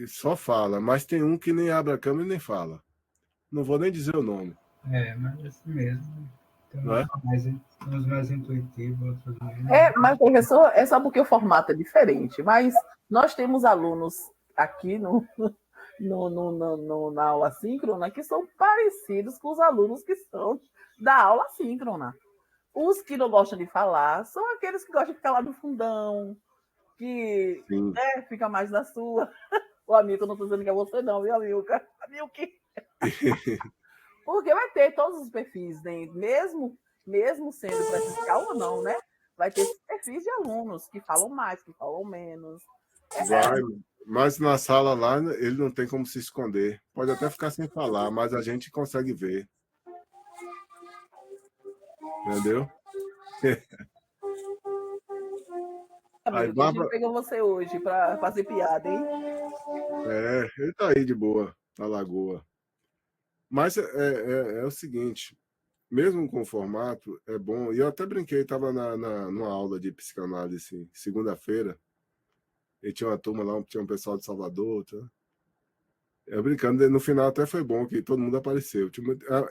só fala, mas tem um que nem abre a câmera e nem fala. Não vou nem dizer o nome. Mas é assim mesmo. Tem uns mais intuitivos, outros menos. Mas, professor, é só porque o formato é diferente. Mas nós temos alunos aqui na aula síncrona que são parecidos com os alunos que são da aula síncrona. Os que não gostam de falar são aqueles que gostam de ficar lá no fundão, que fica mais na sua. O amigo, eu não estou dizendo que é você, não, viu, Amilca? Amilque. Porque vai ter todos os perfis, né? Mesmo sendo presencial ou não, né? Vai ter perfis de alunos que falam mais, que falam menos. Vai, mas na sala lá ele não tem como se esconder. Pode até ficar sem falar, mas a gente consegue ver. Entendeu? Amigo, Bárbara... pegou você hoje para fazer piada, hein? Ele tá aí de boa, na lagoa. Mas é o seguinte, mesmo com o formato, é bom. E eu até brinquei, estava numa aula de psicanálise segunda-feira, e tinha uma turma lá, tinha um pessoal de Salvador, tá? Eu brincando, no final até foi bom que todo mundo apareceu.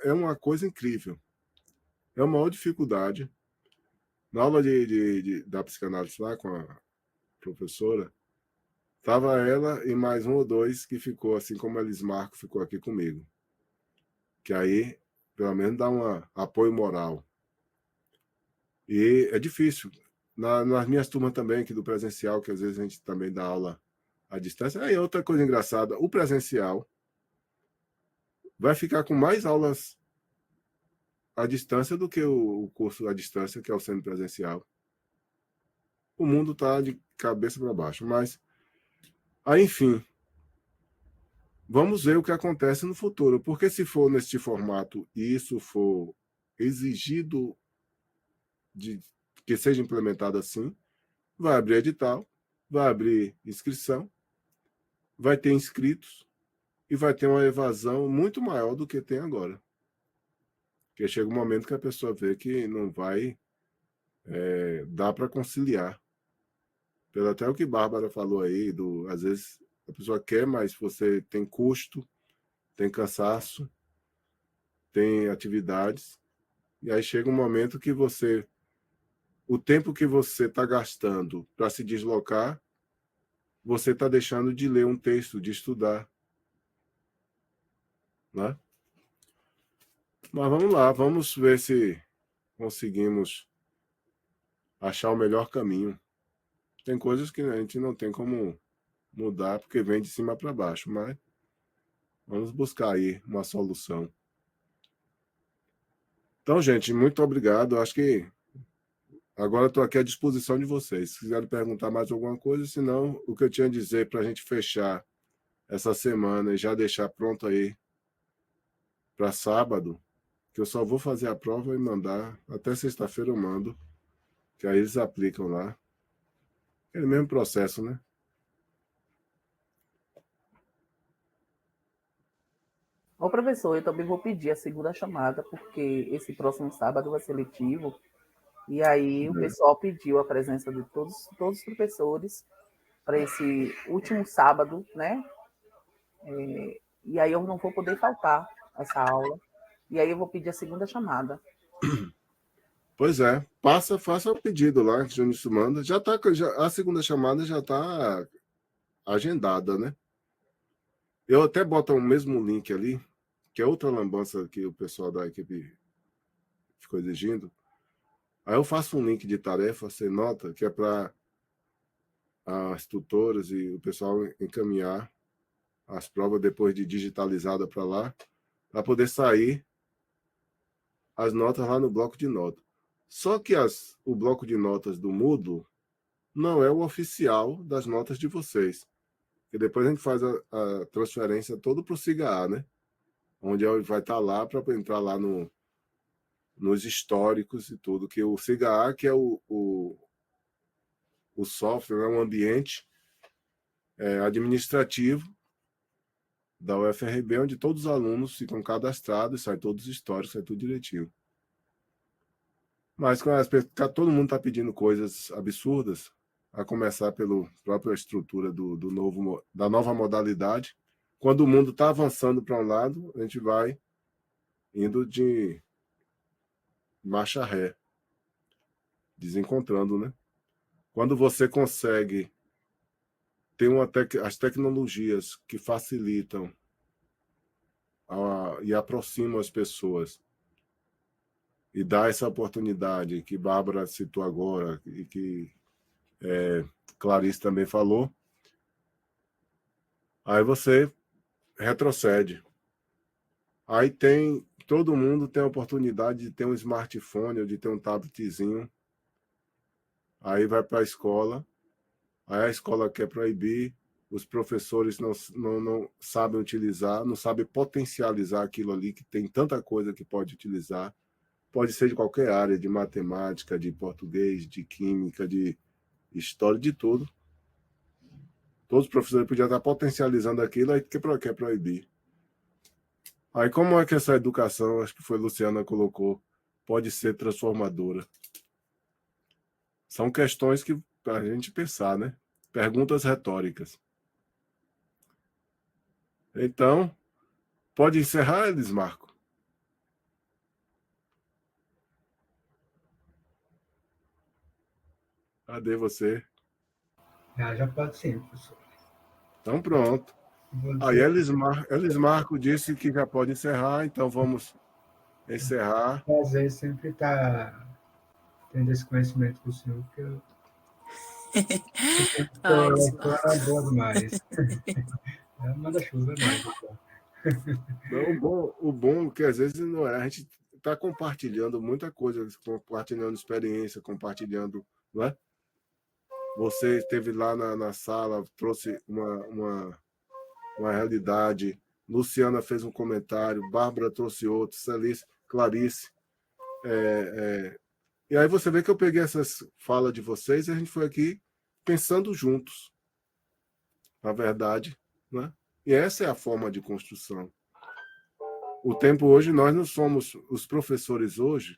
É uma coisa incrível. É uma maior dificuldade. Na aula da psicanálise lá com a professora, estava ela e mais um ou dois que ficou, assim como a Elis Marco ficou aqui comigo. Que aí, pelo menos, dá um apoio moral. E é difícil. Nas minhas turmas também, aqui do presencial, que às vezes a gente também dá aula à distância. Aí outra coisa engraçada, o presencial vai ficar com mais aulas à distância do que o curso à distância, que é o semipresencial. O mundo está de cabeça para baixo. Mas, aí, enfim, vamos ver o que acontece no futuro. Porque se for neste formato e isso for exigido de que seja implementado assim, vai abrir edital, vai abrir inscrição, vai ter inscritos e vai ter uma evasão muito maior do que tem agora. Porque chega um momento que a pessoa vê que não vai dar para conciliar. Pelo até o que Bárbara falou aí, às vezes a pessoa quer, mas você tem custo, tem cansaço, tem atividades, e aí chega um momento que o tempo que você está gastando para se deslocar, você está deixando de ler um texto, de estudar. Né? Mas vamos lá, vamos ver se conseguimos achar o melhor caminho. Tem coisas que a gente não tem como mudar, porque vem de cima para baixo, mas vamos buscar aí uma solução. Então, gente, muito obrigado. Acho que agora estou aqui à disposição de vocês. Se quiserem perguntar mais alguma coisa, senão o que eu tinha a dizer para a gente fechar essa semana e já deixar pronto aí para sábado, que eu só vou fazer a prova e mandar. Até sexta-feira eu mando, que aí eles aplicam lá. Aquele mesmo processo, né? Ô, professor, eu também vou pedir a segunda chamada, porque esse próximo sábado vai ser letivo, e aí o pessoal pediu a presença de todos os professores para esse último sábado, né? E aí eu não vou poder faltar essa aula, e aí eu vou pedir a segunda chamada. Pois é, faça o pedido lá, que o Júnior manda. A segunda chamada já está agendada, né? Eu até boto o mesmo link ali, que é outra lambança que o pessoal da equipe ficou exigindo. Aí eu faço um link de tarefa, você nota, que é para as tutoras e o pessoal encaminhar as provas depois de digitalizada para lá, para poder sair as notas lá no bloco de notas. Só que o bloco de notas do Moodle não é o oficial das notas de vocês. E depois a gente faz a transferência toda para o SIGA, né? Onde vai estar lá para entrar lá nos históricos e tudo. Que o SIGA, que é o software, é um ambiente administrativo da UFRB, onde todos os alunos ficam cadastrados, sai todos os históricos, sai tudo direitinho. Mas todo mundo está pedindo coisas absurdas, a começar pela própria estrutura da nova modalidade. Quando o mundo está avançando para um lado, a gente vai indo de marcha ré, desencontrando, né? Quando você consegue tem as tecnologias que facilitam e aproximam as pessoas e dá essa oportunidade que Bárbara citou agora e que Clarice também falou, aí você retrocede. Aí todo mundo tem a oportunidade de ter um smartphone ou de ter um tabletzinho. Aí vai para a escola, aí a escola quer proibir, os professores não sabem utilizar, não sabem potencializar aquilo ali, que tem tanta coisa que pode utilizar. Pode ser de qualquer área, de matemática, de português, de química, de história, de tudo. Todos os professores podiam estar potencializando aquilo, aí quer proibir. Aí como é que essa educação, acho que foi a Luciana colocou, pode ser transformadora? São questões que para a gente pensar, né? Perguntas retóricas. Então, pode encerrar, Elismarco? Cadê você? Já pode sim, professor. Então, pronto. Aí Elismarco disse que já pode encerrar, então vamos encerrar. Prazer sempre estar tendo esse conhecimento com o senhor, porque eu Ai, estou boa demais. Manda chuva mais. Não, o bom que às vezes não é, a gente está compartilhando muita coisa, compartilhando experiência, compartilhando, não é? Você esteve lá na sala, trouxe uma realidade, Luciana fez um comentário, Bárbara trouxe outro, Clarice. E aí você vê que eu peguei essas falas de vocês e a gente foi aqui pensando juntos, na verdade, né? E essa é a forma de construção. O tempo hoje, nós não somos os professores hoje.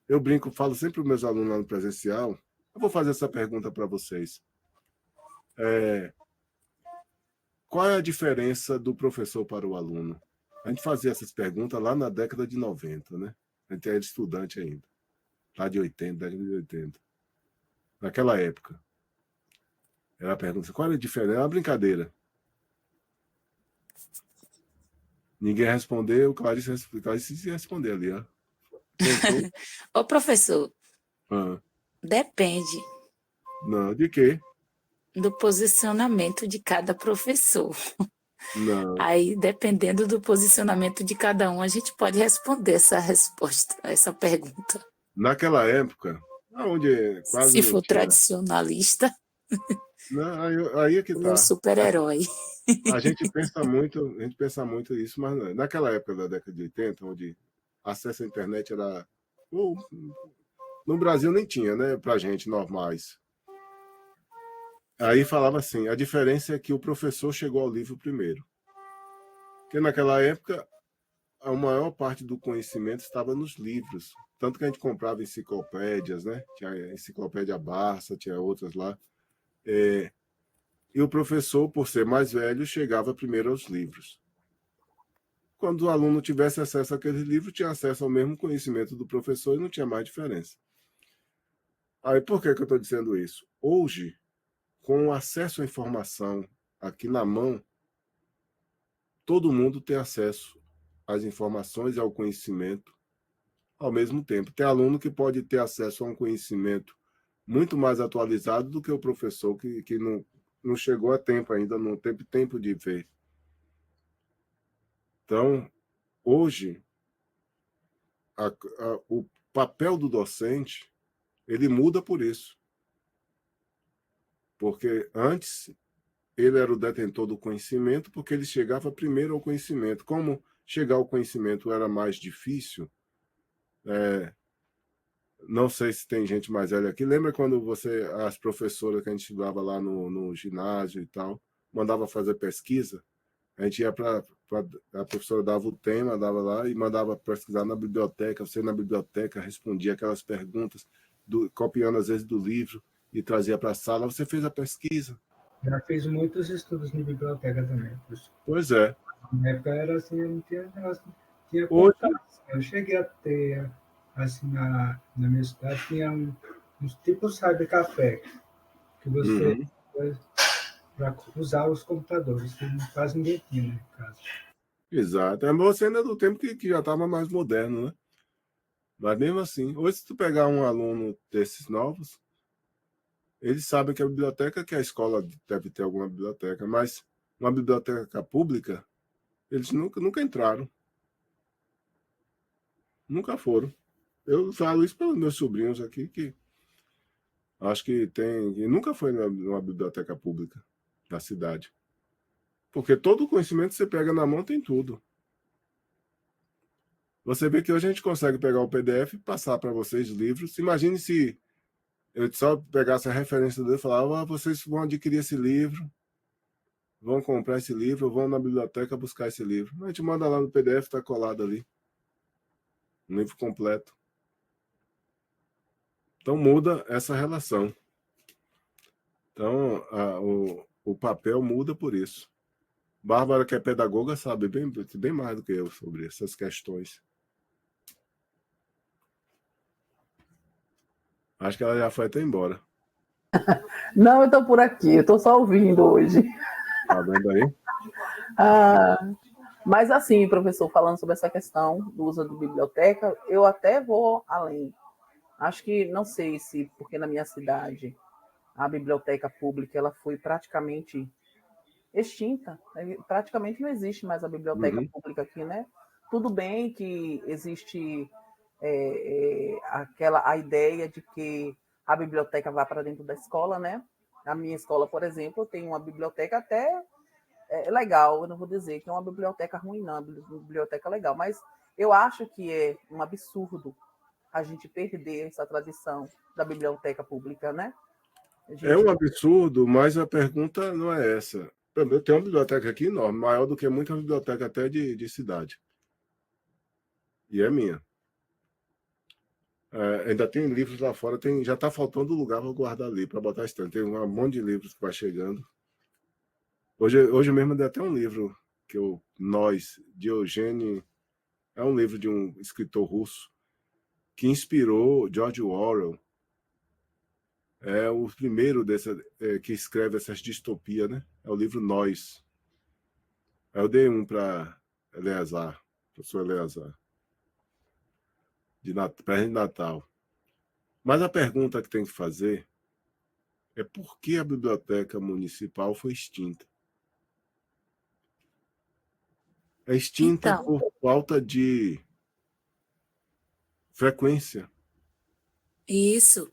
Eu brinco, falo sempre para os meus alunos lá no presencial. Eu vou fazer essa pergunta para vocês. Qual é a diferença do professor para o aluno? A gente fazia essas perguntas lá na década de 90, né? A gente era estudante ainda. Lá de 80, década de 80. Naquela época. Era a pergunta, qual é a diferença? É uma brincadeira. Ninguém respondeu, Clarice respondeu ali, ó. Ô, professor, Ah, depende não, de quê? do posicionamento de cada professor. Não. Aí, dependendo do posicionamento de cada um, a gente pode responder essa pergunta. Naquela época, onde quase Se não for tinha. tradicionalista, Não, aí é que ele é o tá. super-herói. A gente pensa muito isso, mas não é. Naquela época da década de 80, onde acesso à internet era. No Brasil nem tinha, né? Pra gente normais. Aí falava assim: a diferença é que o professor chegou ao livro primeiro. Porque naquela época, a maior parte do conhecimento estava nos livros. Tanto que a gente comprava enciclopédias, né? Tinha a enciclopédia Barça, tinha outras lá. E o professor, por ser mais velho, chegava primeiro aos livros. Quando o aluno tivesse acesso àquele livro, tinha acesso ao mesmo conhecimento do professor e não tinha mais diferença. Aí, por que eu estou dizendo isso? Hoje, com o acesso à informação aqui na mão, todo mundo tem acesso às informações e ao conhecimento ao mesmo tempo. Tem aluno que pode ter acesso a um conhecimento muito mais atualizado do que o professor que não chegou a tempo ainda, não teve tempo de ver. Então, hoje, o papel do docente ele muda por isso. Porque antes ele era o detentor do conhecimento, porque ele chegava primeiro ao conhecimento. Como chegar ao conhecimento era mais difícil, não sei se tem gente mais velha aqui. Lembra quando as professoras que a gente estudava lá no ginásio e tal, mandava fazer pesquisa? A gente ia a professora dava o tema, dava lá e mandava pesquisar na biblioteca. Você na biblioteca respondia aquelas perguntas, copiando às vezes do livro e trazia para a sala. Você fez a pesquisa? Já fiz muitos estudos em biblioteca também, professor. Pois é. Na época era assim, eu não tinha negócio, tinha Hoje, eu cheguei a ter, assim, na minha cidade, tinha uns tipos de café, que você para usar os computadores, que quase ninguém tinha, né, no caso. Exato. É, você ainda do tempo que já estava mais moderno, né? Mas mesmo assim, hoje se tu pegar um aluno desses novos, eles sabem que a biblioteca, que a escola deve ter alguma biblioteca, mas uma biblioteca pública, eles nunca entraram. Nunca foram. Eu falo isso pelos meus sobrinhos aqui, que acho que tem. E nunca foi numa biblioteca pública da cidade. Porque todo o conhecimento que você pega na mão tem tudo. Você vê que hoje a gente consegue pegar o PDF e passar para vocês livros. Imagine se eu só pegasse a referência dele e falava: vocês vão adquirir esse livro, vão comprar esse livro, vão na biblioteca buscar esse livro. A gente manda lá no PDF, está colado ali. Um livro completo. Então muda essa relação. Então o papel muda por isso. Bárbara, que é pedagoga, sabe bem mais do que eu sobre essas questões. Acho que ela já foi até embora. Não, eu estou por aqui, eu estou só ouvindo hoje. Tá vendo aí? Mas assim, professor, falando sobre essa questão do uso de biblioteca, eu até vou além. Acho que, não sei se, porque na minha cidade a biblioteca pública ela foi praticamente extinta. Praticamente não existe mais a biblioteca pública aqui, né? Tudo bem que existe a ideia de que a biblioteca vá para dentro da escola, né? A minha escola, por exemplo, tem uma biblioteca até legal, eu não vou dizer que é uma biblioteca ruim, não, é uma biblioteca legal, mas eu acho que é um absurdo a gente perder essa tradição da biblioteca pública, né? É um absurdo, mas a pergunta não é essa. Eu tenho uma biblioteca aqui enorme, maior do que muita biblioteca até de cidade. E é minha. Ainda tem livros lá fora, já está faltando lugar para guardar ali, para botar estante. Tem um monte de livros que vai chegando. Hoje mesmo dei até um livro Nós, de Eugênio, é um livro de um escritor russo que inspirou George Orwell. É o primeiro que escreve essas distopias, né? É o livro Nós. Eu dei um para Eleazar, professor Eleazar, de presente de Natal. Mas a pergunta que tem que fazer é por que a biblioteca municipal foi extinta? É extinta Então, por falta de frequência. isso.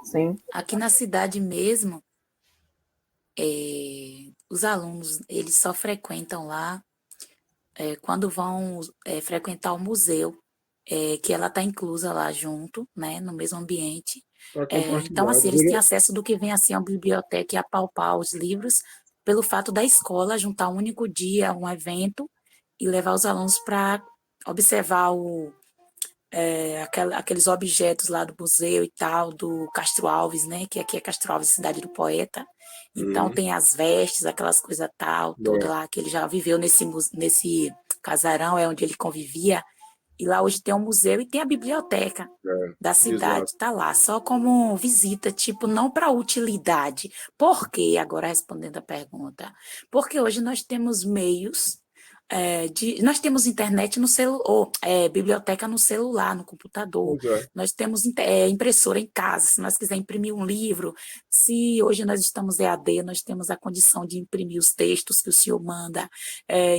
Sim. Aqui na cidade mesmo, os alunos, eles só frequentam lá quando vão frequentar o museu, que ela está inclusa lá junto, né, no mesmo ambiente. Para Então, compartilhar. assim, eles têm acesso do que vem assim à biblioteca e apalpar os livros pelo fato da escola juntar um único dia, um evento, e levar os alunos para observar aqueles objetos lá do museu e tal, do Castro Alves, né? Que aqui é Castro Alves, cidade do poeta. Então tem as vestes, aquelas coisas tal, tudo lá, que ele já viveu nesse casarão, é onde ele convivia. E lá hoje tem um museu e tem a biblioteca da cidade, Exato. tá lá, só como visita, tipo, não para utilidade. Por quê? Agora respondendo a pergunta. Porque hoje nós temos meios nós temos internet no celular, biblioteca no celular, no computador, Pois é. nós temos impressora em casa, se nós quiser imprimir um livro, se hoje nós estamos EAD, nós temos a condição de imprimir os textos que o senhor manda,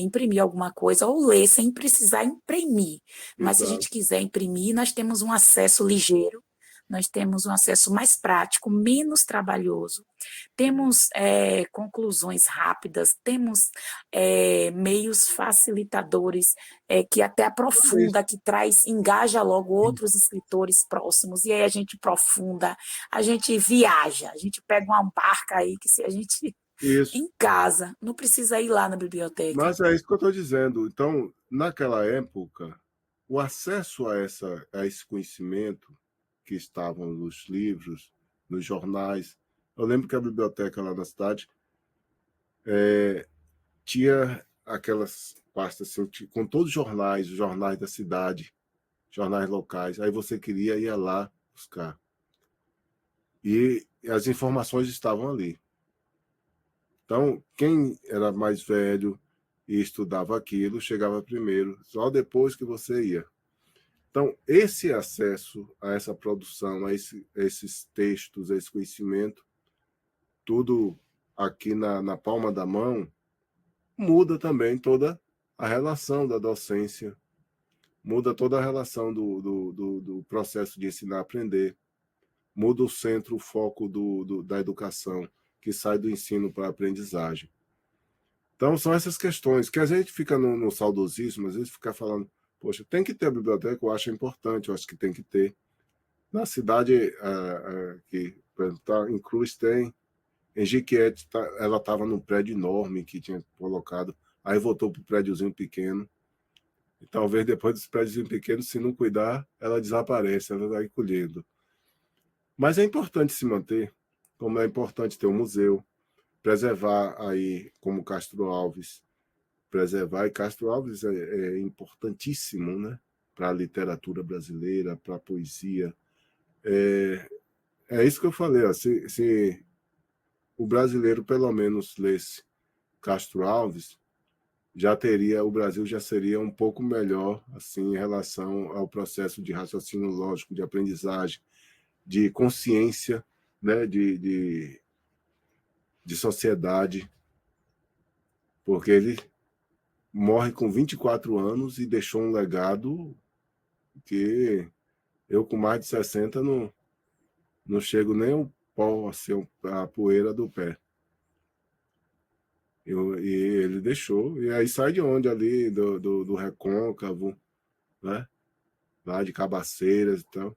imprimir alguma coisa, ou ler sem precisar imprimir, mas se a Exato. gente quiser imprimir, nós temos um acesso ligeiro, nós temos um acesso mais prático, menos trabalhoso, temos conclusões rápidas, temos meios facilitadores que até aprofunda, que engaja logo outros escritores próximos, e aí a gente aprofunda, a gente viaja, a gente pega uma barca aí que se a gente Isso. em casa, não precisa ir lá na biblioteca. Mas é isso que eu estou dizendo. Então, naquela época, o acesso a esse conhecimento que estavam nos livros, nos jornais. Eu lembro que a biblioteca lá na cidade tinha aquelas pastas assim, com todos os jornais da cidade, jornais locais. Aí você queria ir lá buscar. E as informações estavam ali. Então, quem era mais velho e estudava aquilo, chegava primeiro, só depois que você ia. Então, esse acesso a essa produção, a esses textos, a esse conhecimento, tudo aqui na palma da mão, muda também toda a relação da docência, muda toda a relação do processo de ensinar-aprender, muda o centro, o foco da educação, que sai do ensino para a aprendizagem. Então, são essas questões que a gente fica no saudosismo, às vezes fica falando, poxa, tem que ter a biblioteca, eu acho importante, eu acho que tem que ter. Na cidade que tá, em Cruz tem, em Jiquiete, ela estava num prédio enorme que tinha colocado, aí voltou para o prédiozinho pequeno, e talvez depois desse prédiozinho pequeno, se não cuidar, ela desaparece, ela vai colhendo. Mas é importante se manter, como é importante ter um museu, preservar aí, como Castro Alves, preservar, e Castro Alves é importantíssimo, né? Para a literatura brasileira, para a poesia. É isso que eu falei, ó, se o brasileiro pelo menos lesse Castro Alves, o Brasil já seria um pouco melhor assim em relação ao processo de raciocínio lógico, de aprendizagem, de consciência, né, de sociedade, porque ele morre com 24 anos e deixou um legado que eu com mais de 60 não chego nem o pó, assim, a poeira do pé. E ele deixou, e aí sai de onde? Ali do Recôncavo, né? Lá de Cabaceiras e tal.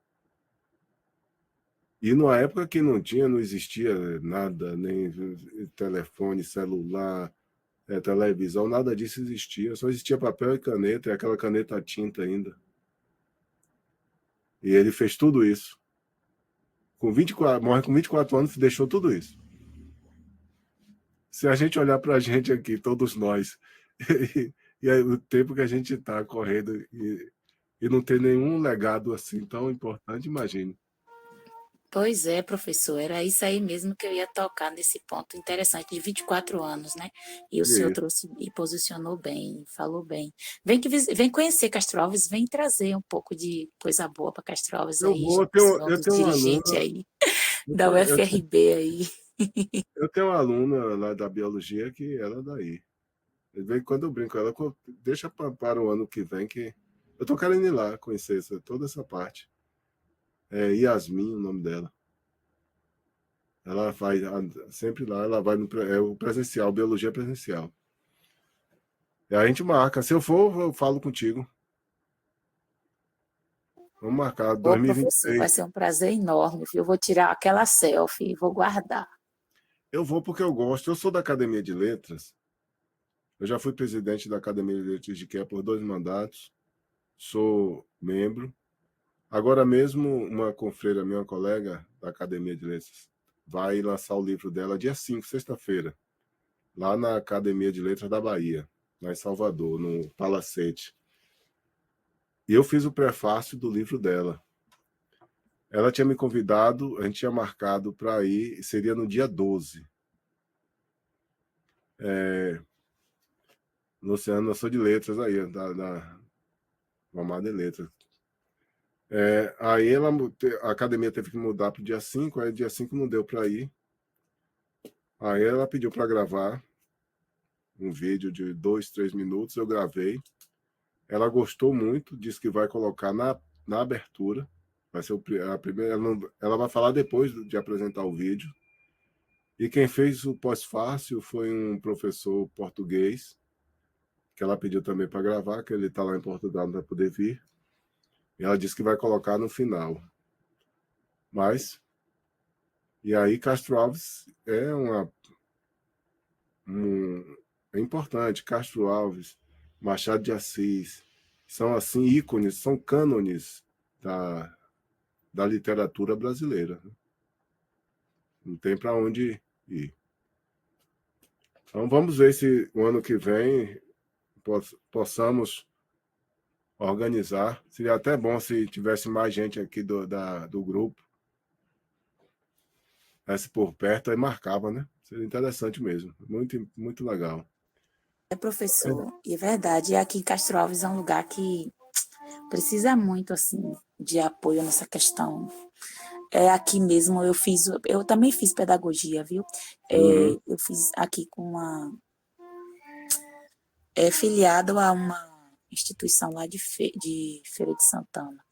E numa época que não existia nada, nem telefone, celular, televisão, nada disso existia. Só existia papel e caneta, e aquela caneta a tinta ainda. E ele fez tudo isso. Morre com 24 anos e deixou tudo isso. Se a gente olhar para a gente aqui, todos nós, e aí, o tempo que a gente está correndo e não ter nenhum legado assim tão importante, imagine. Pois é, professor, era isso aí mesmo que eu ia tocar nesse ponto interessante de 24 anos, né? E o senhor trouxe e posicionou bem, falou bem. Vem conhecer Castro Alves, vem trazer um pouco de coisa boa para Castro Alves aí, já que o senhor é um dos dirigentes aí da UFRB aí. Eu tenho uma aluna lá da biologia que ela é daí. Quando eu brinco, ela deixa para o ano que vem, que eu tô querendo ir lá conhecer toda essa parte. É Yasmin o nome dela. Ela vai sempre lá, ela vai o presencial, biologia presencial. E a gente marca. Se eu for, eu falo contigo. Vamos marcar, 2026. Professor, vai ser um prazer enorme, viu? Eu vou tirar aquela selfie e vou guardar. Eu vou porque eu gosto. Eu sou da Academia de Letras. Eu já fui presidente da Academia de Letras de Jiquié por 2 mandatos. Sou membro. Agora mesmo, uma confreira minha, uma colega da Academia de Letras, vai lançar o livro dela dia 5, sexta-feira, lá na Academia de Letras da Bahia, lá em Salvador, no Palacete. E eu fiz o prefácio do livro dela. Ela tinha me convidado, a gente tinha marcado para ir, seria no dia 12. Luciano, eu sou de letras aí, da formada em letras. Aí a academia teve que mudar para o dia 5, aí dia 5 não deu para ir. Aí ela pediu para gravar um vídeo de 2, 3 minutos, eu gravei. Ela gostou muito, disse que vai colocar na abertura. Vai ser a primeira. Ela vai falar depois de apresentar o vídeo. E quem fez o pós-fácil foi um professor português, que ela pediu também para gravar, que ele está lá em Portugal, não vai poder vir. E ela disse que vai colocar no final. Mas, e aí Castro Alves é é importante. Castro Alves, Machado de Assis, são assim ícones, são cânones da literatura brasileira. Não tem para onde ir. Então vamos ver se o ano que vem possamos organizar. Seria até bom se tivesse mais gente aqui do grupo. Esse por perto aí marcava, né? Seria interessante mesmo. Muito, muito legal. Professor, e é verdade. E aqui em Castro Alves é um lugar que precisa muito, assim, de apoio nessa questão. Aqui mesmo eu também fiz pedagogia, viu? Uhum. Eu fiz aqui com filiado a uma instituição lá de Feira de Santana.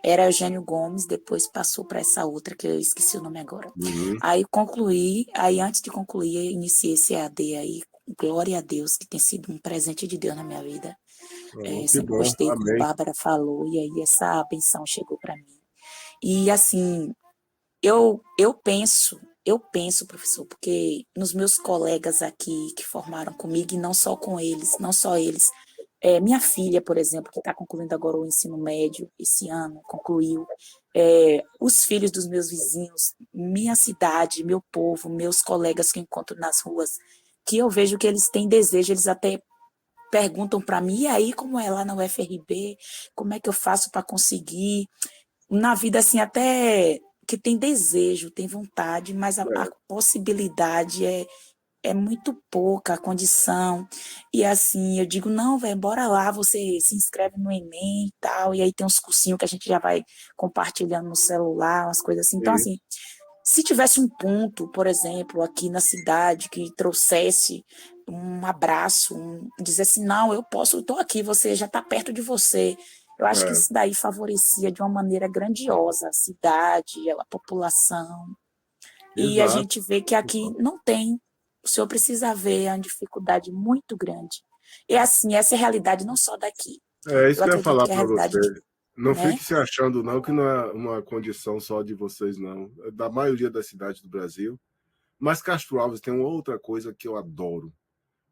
Era Eugênio Gomes, depois passou para essa outra, que eu esqueci o nome agora. Uhum. Aí antes de concluir, eu iniciei esse EAD aí, glória a Deus, que tem sido um presente de Deus na minha vida. Que Sempre bom. gostei, como a Amém. Bárbara falou, e aí essa benção chegou para mim. E assim, eu penso, professor, porque nos meus colegas aqui que formaram comigo, e não só com eles, não só eles, minha filha, por exemplo, que está concluindo agora o ensino médio, esse ano, concluiu, os filhos dos meus vizinhos, minha cidade, meu povo, meus colegas que eu encontro nas ruas, que eu vejo que eles têm desejo, eles até perguntam para mim, e aí, como é lá na UFRB, como é que eu faço para conseguir? Na vida, assim, até que tem desejo, tem vontade, mas a possibilidade é muito pouca, a condição. E assim, eu digo, não, velho, bora lá, você se inscreve no Enem e tal, e aí tem uns cursinhos que a gente já vai compartilhando no celular, umas coisas assim. Então, Sim. assim, se tivesse um ponto, por exemplo, aqui na cidade que trouxesse um abraço, dissesse, não, eu posso, eu estou aqui, você já está perto de você. Eu acho que É, isso daí favorecia de uma maneira grandiosa a cidade, a população. E a exato. gente vê que aqui não tem. O senhor precisa ver, é uma dificuldade muito grande. E assim, essa é a realidade não só daqui. É isso Eu que eu ia acredito falar que é a para realidade você. de, Não né? fique se achando, não, que não é uma condição só de vocês, não. É da maioria das cidades do Brasil. Mas Castro Alves tem uma outra coisa que eu adoro.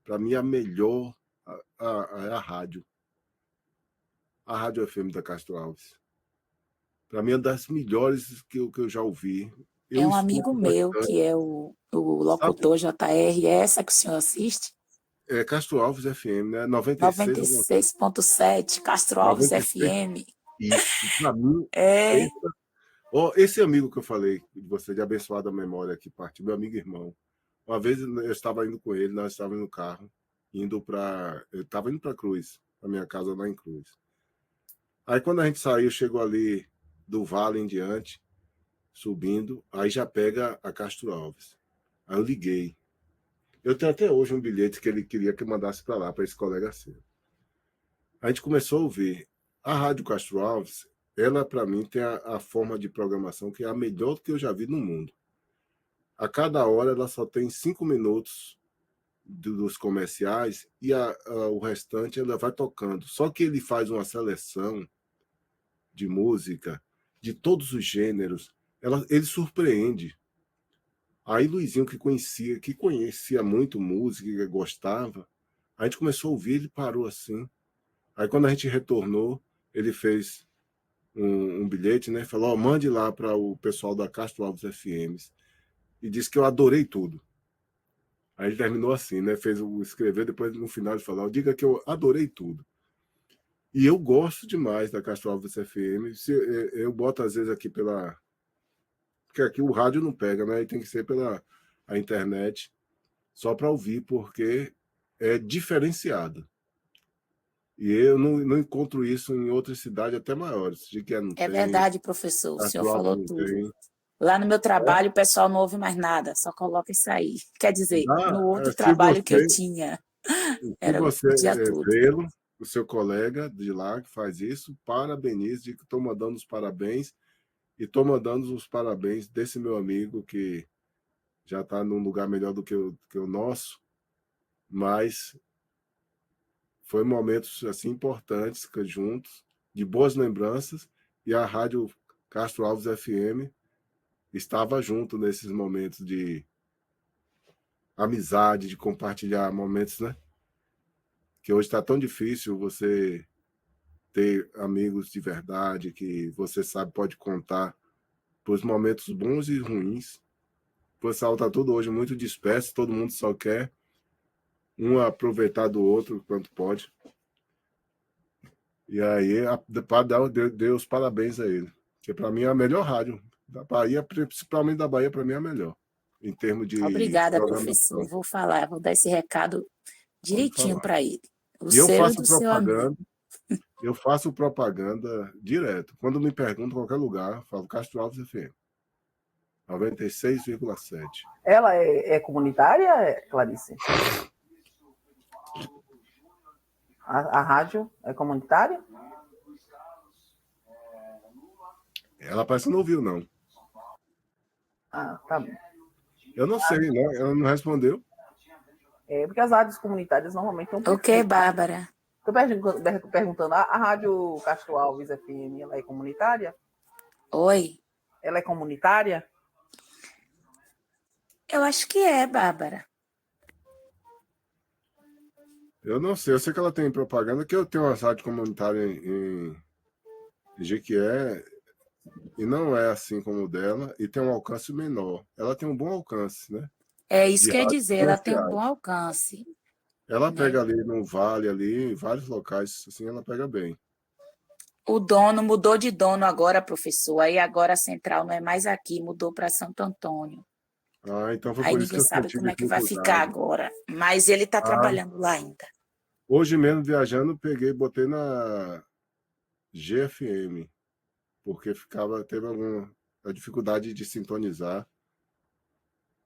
Para mim, a melhor é a rádio. A Rádio FM da Castro Alves. Para mim, é uma das melhores que eu já ouvi. É Eu um amigo escuto meu, bastante. que é o Sabe? locutor JR, é essa que o senhor assiste? É Castro Alves FM, né? 96 alguma coisa. 96,7, Castro Alves 96. FM. Isso. Para mim, É, esse amigo que eu falei de você, de abençoada memória, que partiu, meu amigo e irmão. Uma vez eu estava indo com ele, nós estávamos no carro, eu estava indo para Cruz, a minha casa lá em Cruz. Aí quando a gente saiu, chegou ali do vale em diante, subindo, aí já pega a Castro Alves. Aí eu liguei. Eu tenho até hoje um bilhete que ele queria que eu mandasse para lá, para esse colega seu. A gente começou a ouvir. A Rádio Castro Alves, ela para mim tem a forma de programação que é a melhor que eu já vi no mundo. A cada hora ela só tem 5 minutos dos comerciais e o restante ela vai tocando. Só que ele faz uma seleção de música de todos os gêneros. Ele surpreende. Aí Luizinho, que conhecia muito música, que gostava, a gente começou a ouvir, ele parou assim. Aí quando a gente retornou, ele fez um bilhete, né? Falou, mande lá para o pessoal da Castro Alves FMs. E disse que eu adorei tudo. Aí ele terminou assim, né? Fez o escrever, depois no final ele falou, diga que eu adorei tudo. E eu gosto demais da Castro Alves FM. Eu boto às vezes aqui porque aqui o rádio não pega, né? E tem que ser pela a internet, só para ouvir, porque é diferenciado. E eu não encontro isso em outras cidades até maiores. De que não é tem, verdade, professor, o senhor Castro Alves falou não tudo. tem. Lá no meu trabalho, o pessoal não ouve mais nada, só coloca isso aí. Quer dizer, no outro Se trabalho que eu tinha, era o você dia todo. vê-lo, o seu colega de lá que faz isso, parabenize, diga que estou mandando os parabéns e estou mandando os parabéns desse meu amigo que já está num lugar melhor do que o nosso, mas foi momentos assim importantes juntos, de boas lembranças, e a Rádio Castro Alves FM estava junto nesses momentos de amizade, de compartilhar momentos, né? Que hoje está tão difícil você ter amigos de verdade, que você sabe pode contar para os momentos bons e ruins. O pessoal está tudo hoje muito disperso, todo mundo só quer um aproveitar do outro quanto pode. E aí, para dar Deus parabéns a ele. Que para mim é a melhor rádio da Bahia, principalmente da Bahia, para mim é a melhor. em termos de Obrigada, programação. professor. Vou dar esse recado direitinho falar. para ele. O E eu selo faço do seu amigo. propaganda, eu faço propaganda direto. Quando me perguntam em qualquer lugar, eu falo Castro Alves FM. 96,7. Ela é comunitária, Clarice? A rádio é comunitária? Ela parece que não ouviu, não. Ah, tá bom. Eu não sei, né? Ela não respondeu. Porque as rádios comunitárias normalmente estão... Ok, Bárbara. Estou perguntando, a rádio Castro Alves FM, ela é comunitária? Oi. Ela é comunitária? Eu acho que é, Bárbara. Eu não sei. Eu sei que ela tem propaganda, que eu tenho uma rádio comunitária em Jequié, e não é assim como o dela, e tem um alcance menor. Ela tem um bom alcance, né? É isso De que quer rádios dizer, ela tem um comerciais. bom alcance. Ela né? pega ali no Vale, ali, em vários locais, assim, ela pega bem. O dono mudou de dono agora, professor. Aí agora a central não é mais aqui, mudou para Santo Antônio. Ah, então foi Aí por isso que ninguém eu sabe senti como é que vai ficar dificuldade. agora. Mas ele está trabalhando lá ainda. Hoje mesmo, viajando, peguei e botei na GFM, porque teve alguma dificuldade de sintonizar.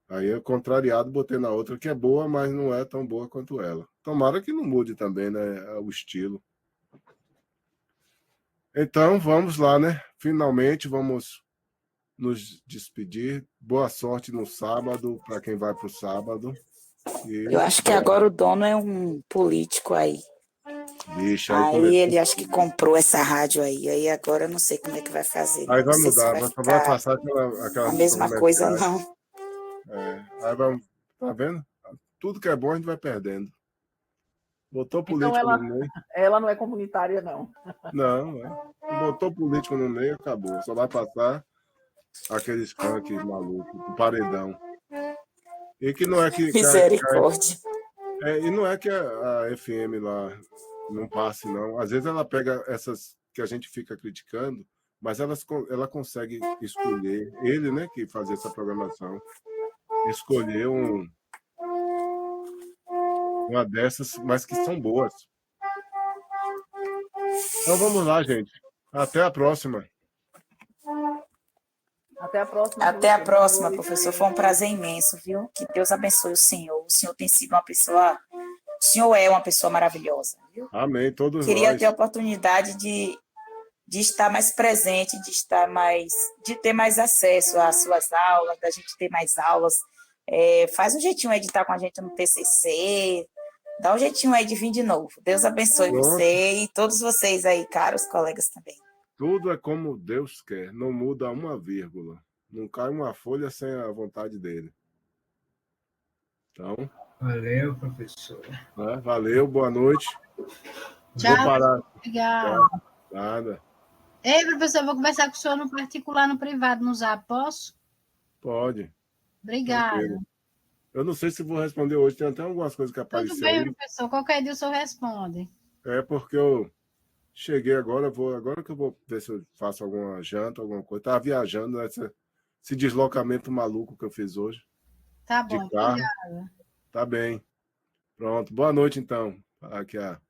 Aí, eu, contrariado, botei na outra, que é boa, mas não é tão boa quanto ela. Tomara que não mude também, né, o estilo. Então, vamos lá, né? Finalmente, vamos nos despedir. Boa sorte no sábado, para quem vai para o sábado. Eu acho que agora o dono é um político aí. Vixe, Aí ele acho que comprou essa rádio aí. Aí agora eu não sei como é que vai fazer. Aí Não vai sei se mudar, vai só vai ficar passar aquelas a mesma coisa, comerciais. não. Aí vamos, tá vendo? Tudo que é bom a gente vai perdendo. Botou político Então no meio. ela não é comunitária, não. Não. Botou político no meio, acabou. Só vai passar aqueles funk malucos, o paredão. E que não é Misericórdia. e não é que a FM lá não passe, não. Às vezes ela pega essas que a gente fica criticando, mas ela consegue escolher, ele, né, que fazia essa programação, escolher uma dessas, mas que são boas. Então vamos lá, gente. Até a próxima. Até a próxima. Até a próxima, professor. Foi um prazer imenso, viu? Que Deus abençoe o senhor. O senhor tem sido uma pessoa... O senhor é uma pessoa maravilhosa, viu? Amém, todos Queria nós. ter a oportunidade de estar mais presente, de ter mais acesso às suas aulas, da gente ter mais aulas. Faz um jeitinho aí de estar com a gente no TCC, dá um jeitinho aí de vir de novo. Deus abençoe você e todos vocês aí, caros colegas também. Tudo é como Deus quer, não muda uma vírgula. Não cai uma folha sem a vontade dele. Então. Valeu, professor. Valeu, boa noite. Tchau. Vou parar. Obrigada. Nada. Ei, professor, vou conversar com o senhor no particular, no privado, no Zap, posso? Pode. Obrigada. Tranquilo. Eu não sei se vou responder hoje, tem até algumas coisas que apareceram. Tudo bem, professor, qualquer dia o senhor responde. É porque eu cheguei agora, agora que eu vou ver se eu faço alguma janta, alguma coisa. Estava viajando, esse deslocamento maluco que eu fiz hoje. Tá bom, de carro. obrigada. Tá bem. Pronto. Boa noite, então. Aqui a